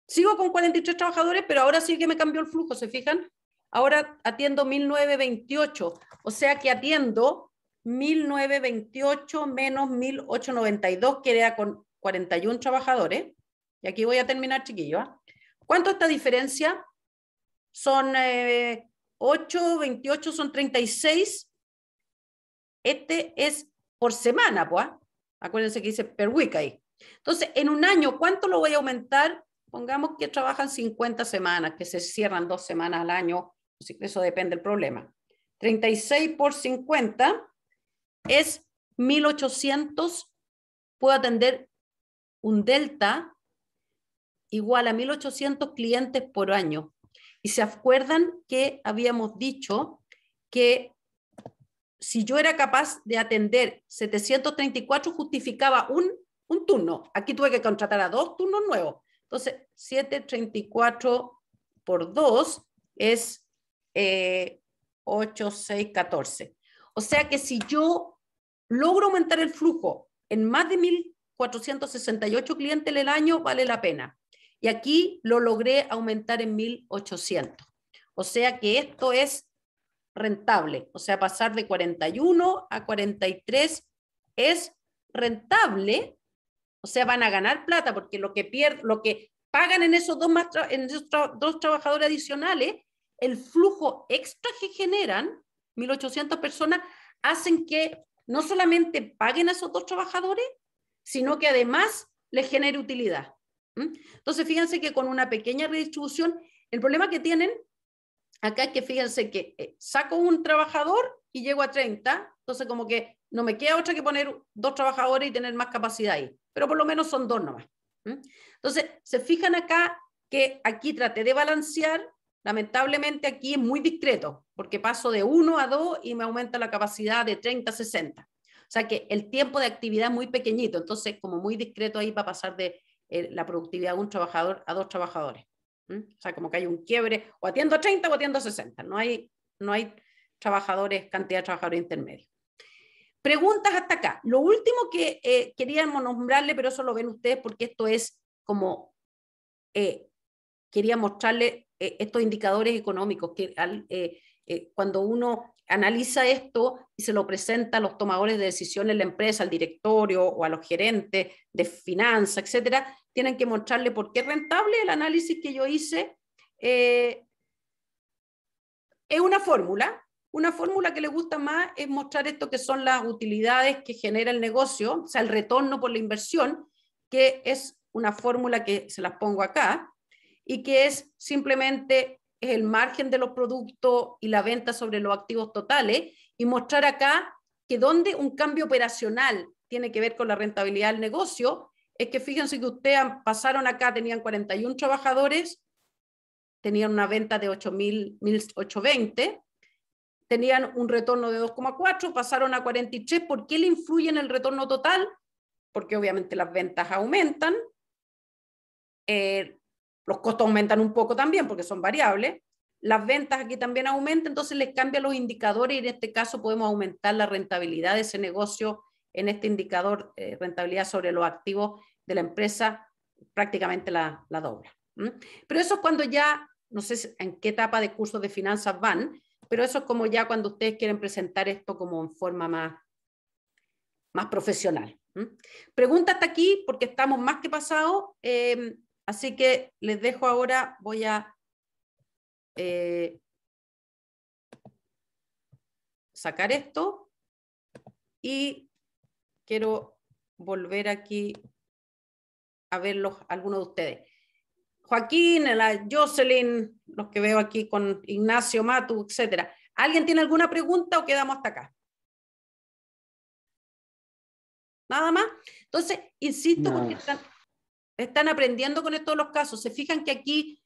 Sigo con 43 trabajadores, pero ahora sí que me cambió el flujo, ¿se fijan? Ahora atiendo 1.928, o sea que atiendo 1.928 menos 1.892, que era con 41 trabajadores. Y aquí voy a terminar, chiquillos. ¿Cuánto es esta diferencia? Son 8, 28, son 36. Este es por semana, pues. Acuérdense que dice per week ahí. Entonces, en un año, ¿cuánto lo voy a aumentar? Pongamos que trabajan 50 semanas, que se cierran 2 semanas al año. Eso depende del problema. 36 por 50 es 1.800. Puedo atender un delta igual a 1.800 clientes por año. Y se acuerdan que habíamos dicho que si yo era capaz de atender 734, justificaba un turno. Aquí tuve que contratar a 2 turnos nuevos. Entonces, 734 por 2 es 8, 6, 14. O sea que si yo logro aumentar el flujo en más de 1.468 clientes el año, vale la pena. Y aquí lo logré aumentar en 1.800. O sea que esto es rentable. O sea, pasar de 41 a 43 es rentable. O sea, van a ganar plata porque lo que pagan en esos 2 trabajadores adicionales, el flujo extra que generan 1.800 personas, hacen que no solamente paguen a esos 2 trabajadores, sino que además les genere utilidad. Entonces, fíjense que con una pequeña redistribución, el problema que tienen acá es que fíjense que saco un trabajador y llego a 30, entonces como que no me queda otra que poner 2 trabajadores y tener más capacidad ahí, pero por lo menos son 2 nomás. Entonces, se fijan acá que aquí traté de balancear, lamentablemente aquí es muy discreto, porque paso de 1 a 2 y me aumenta la capacidad de 30 a 60. O sea que el tiempo de actividad es muy pequeñito, entonces como muy discreto ahí para pasar de la productividad de un trabajador a 2 trabajadores. O sea, como que hay un quiebre, o atiendo a 30 o atiendo a 60. No hay trabajadores, cantidad de trabajadores intermedios. Preguntas hasta acá. Lo último que queríamos nombrarle, pero eso lo ven ustedes porque esto es como, quería mostrarle estos indicadores económicos, que cuando uno analiza esto y se lo presenta a los tomadores de decisiones en la empresa, al directorio o a los gerentes de finanzas, etcétera, tienen que mostrarle por qué es rentable. El análisis que yo hice es una fórmula que le gusta más es mostrar esto que son las utilidades que genera el negocio, o sea, el retorno por la inversión, que es una fórmula que se las pongo acá, y que es simplemente el margen de los productos y la venta sobre los activos totales, y mostrar acá que donde un cambio operacional tiene que ver con la rentabilidad del negocio, es que fíjense que ustedes pasaron acá, tenían 41 trabajadores, tenían una venta de 8.820, tenían un retorno de 2,4, pasaron a 43. ¿Por qué le influye en el retorno total? Porque obviamente las ventas aumentan, los costos aumentan un poco también porque son variables, las ventas aquí también aumentan, entonces les cambian los indicadores y en este caso podemos aumentar la rentabilidad de ese negocio en este indicador, rentabilidad sobre los activos de la empresa, prácticamente la dobla. Pero eso es cuando ya, no sé en qué etapa de cursos de finanzas van, pero eso es como ya cuando ustedes quieren presentar esto como en forma más profesional. Pregunta hasta aquí porque estamos más que pasados, así que les dejo ahora, voy a sacar esto y quiero volver aquí a verlos, algunos de ustedes. Joaquín, la Jocelyn, los que veo aquí con Ignacio, Matu, etcétera. ¿Alguien tiene alguna pregunta o quedamos hasta acá? ¿Nada más? Entonces, insisto, porque están aprendiendo con esto de los casos. Se fijan que aquí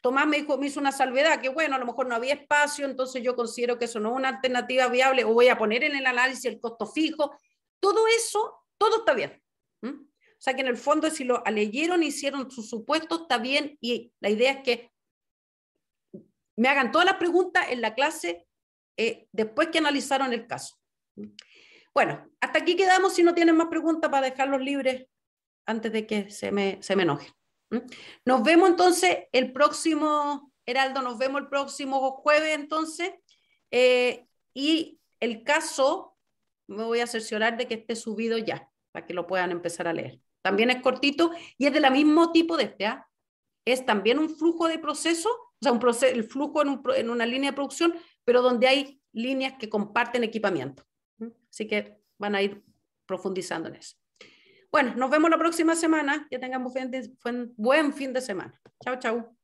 Tomás me hizo una salvedad, que bueno, a lo mejor no había espacio, entonces yo considero que eso no es una alternativa viable, o voy a poner en el análisis el costo fijo. Todo eso, todo está bien. O sea que en el fondo si lo leyeron, hicieron sus supuestos, está bien, y la idea es que me hagan todas las preguntas en la clase después que analizaron el caso. Bueno, hasta aquí quedamos. Si no tienen más preguntas, para dejarlos libres antes de que se me enojen. Nos vemos entonces el próximo, Heraldo, nos vemos el próximo jueves entonces, y el caso me voy a cerciorar de que esté subido ya, para que lo puedan empezar a leer. También es cortito y es del mismo tipo de este, ¿eh? Es también un flujo de proceso, o sea, el flujo en una línea de producción, pero donde hay líneas que comparten equipamiento. Así que van a ir profundizando en eso. Bueno, nos vemos la próxima semana. Que tengan buen fin de semana. Chao, chao.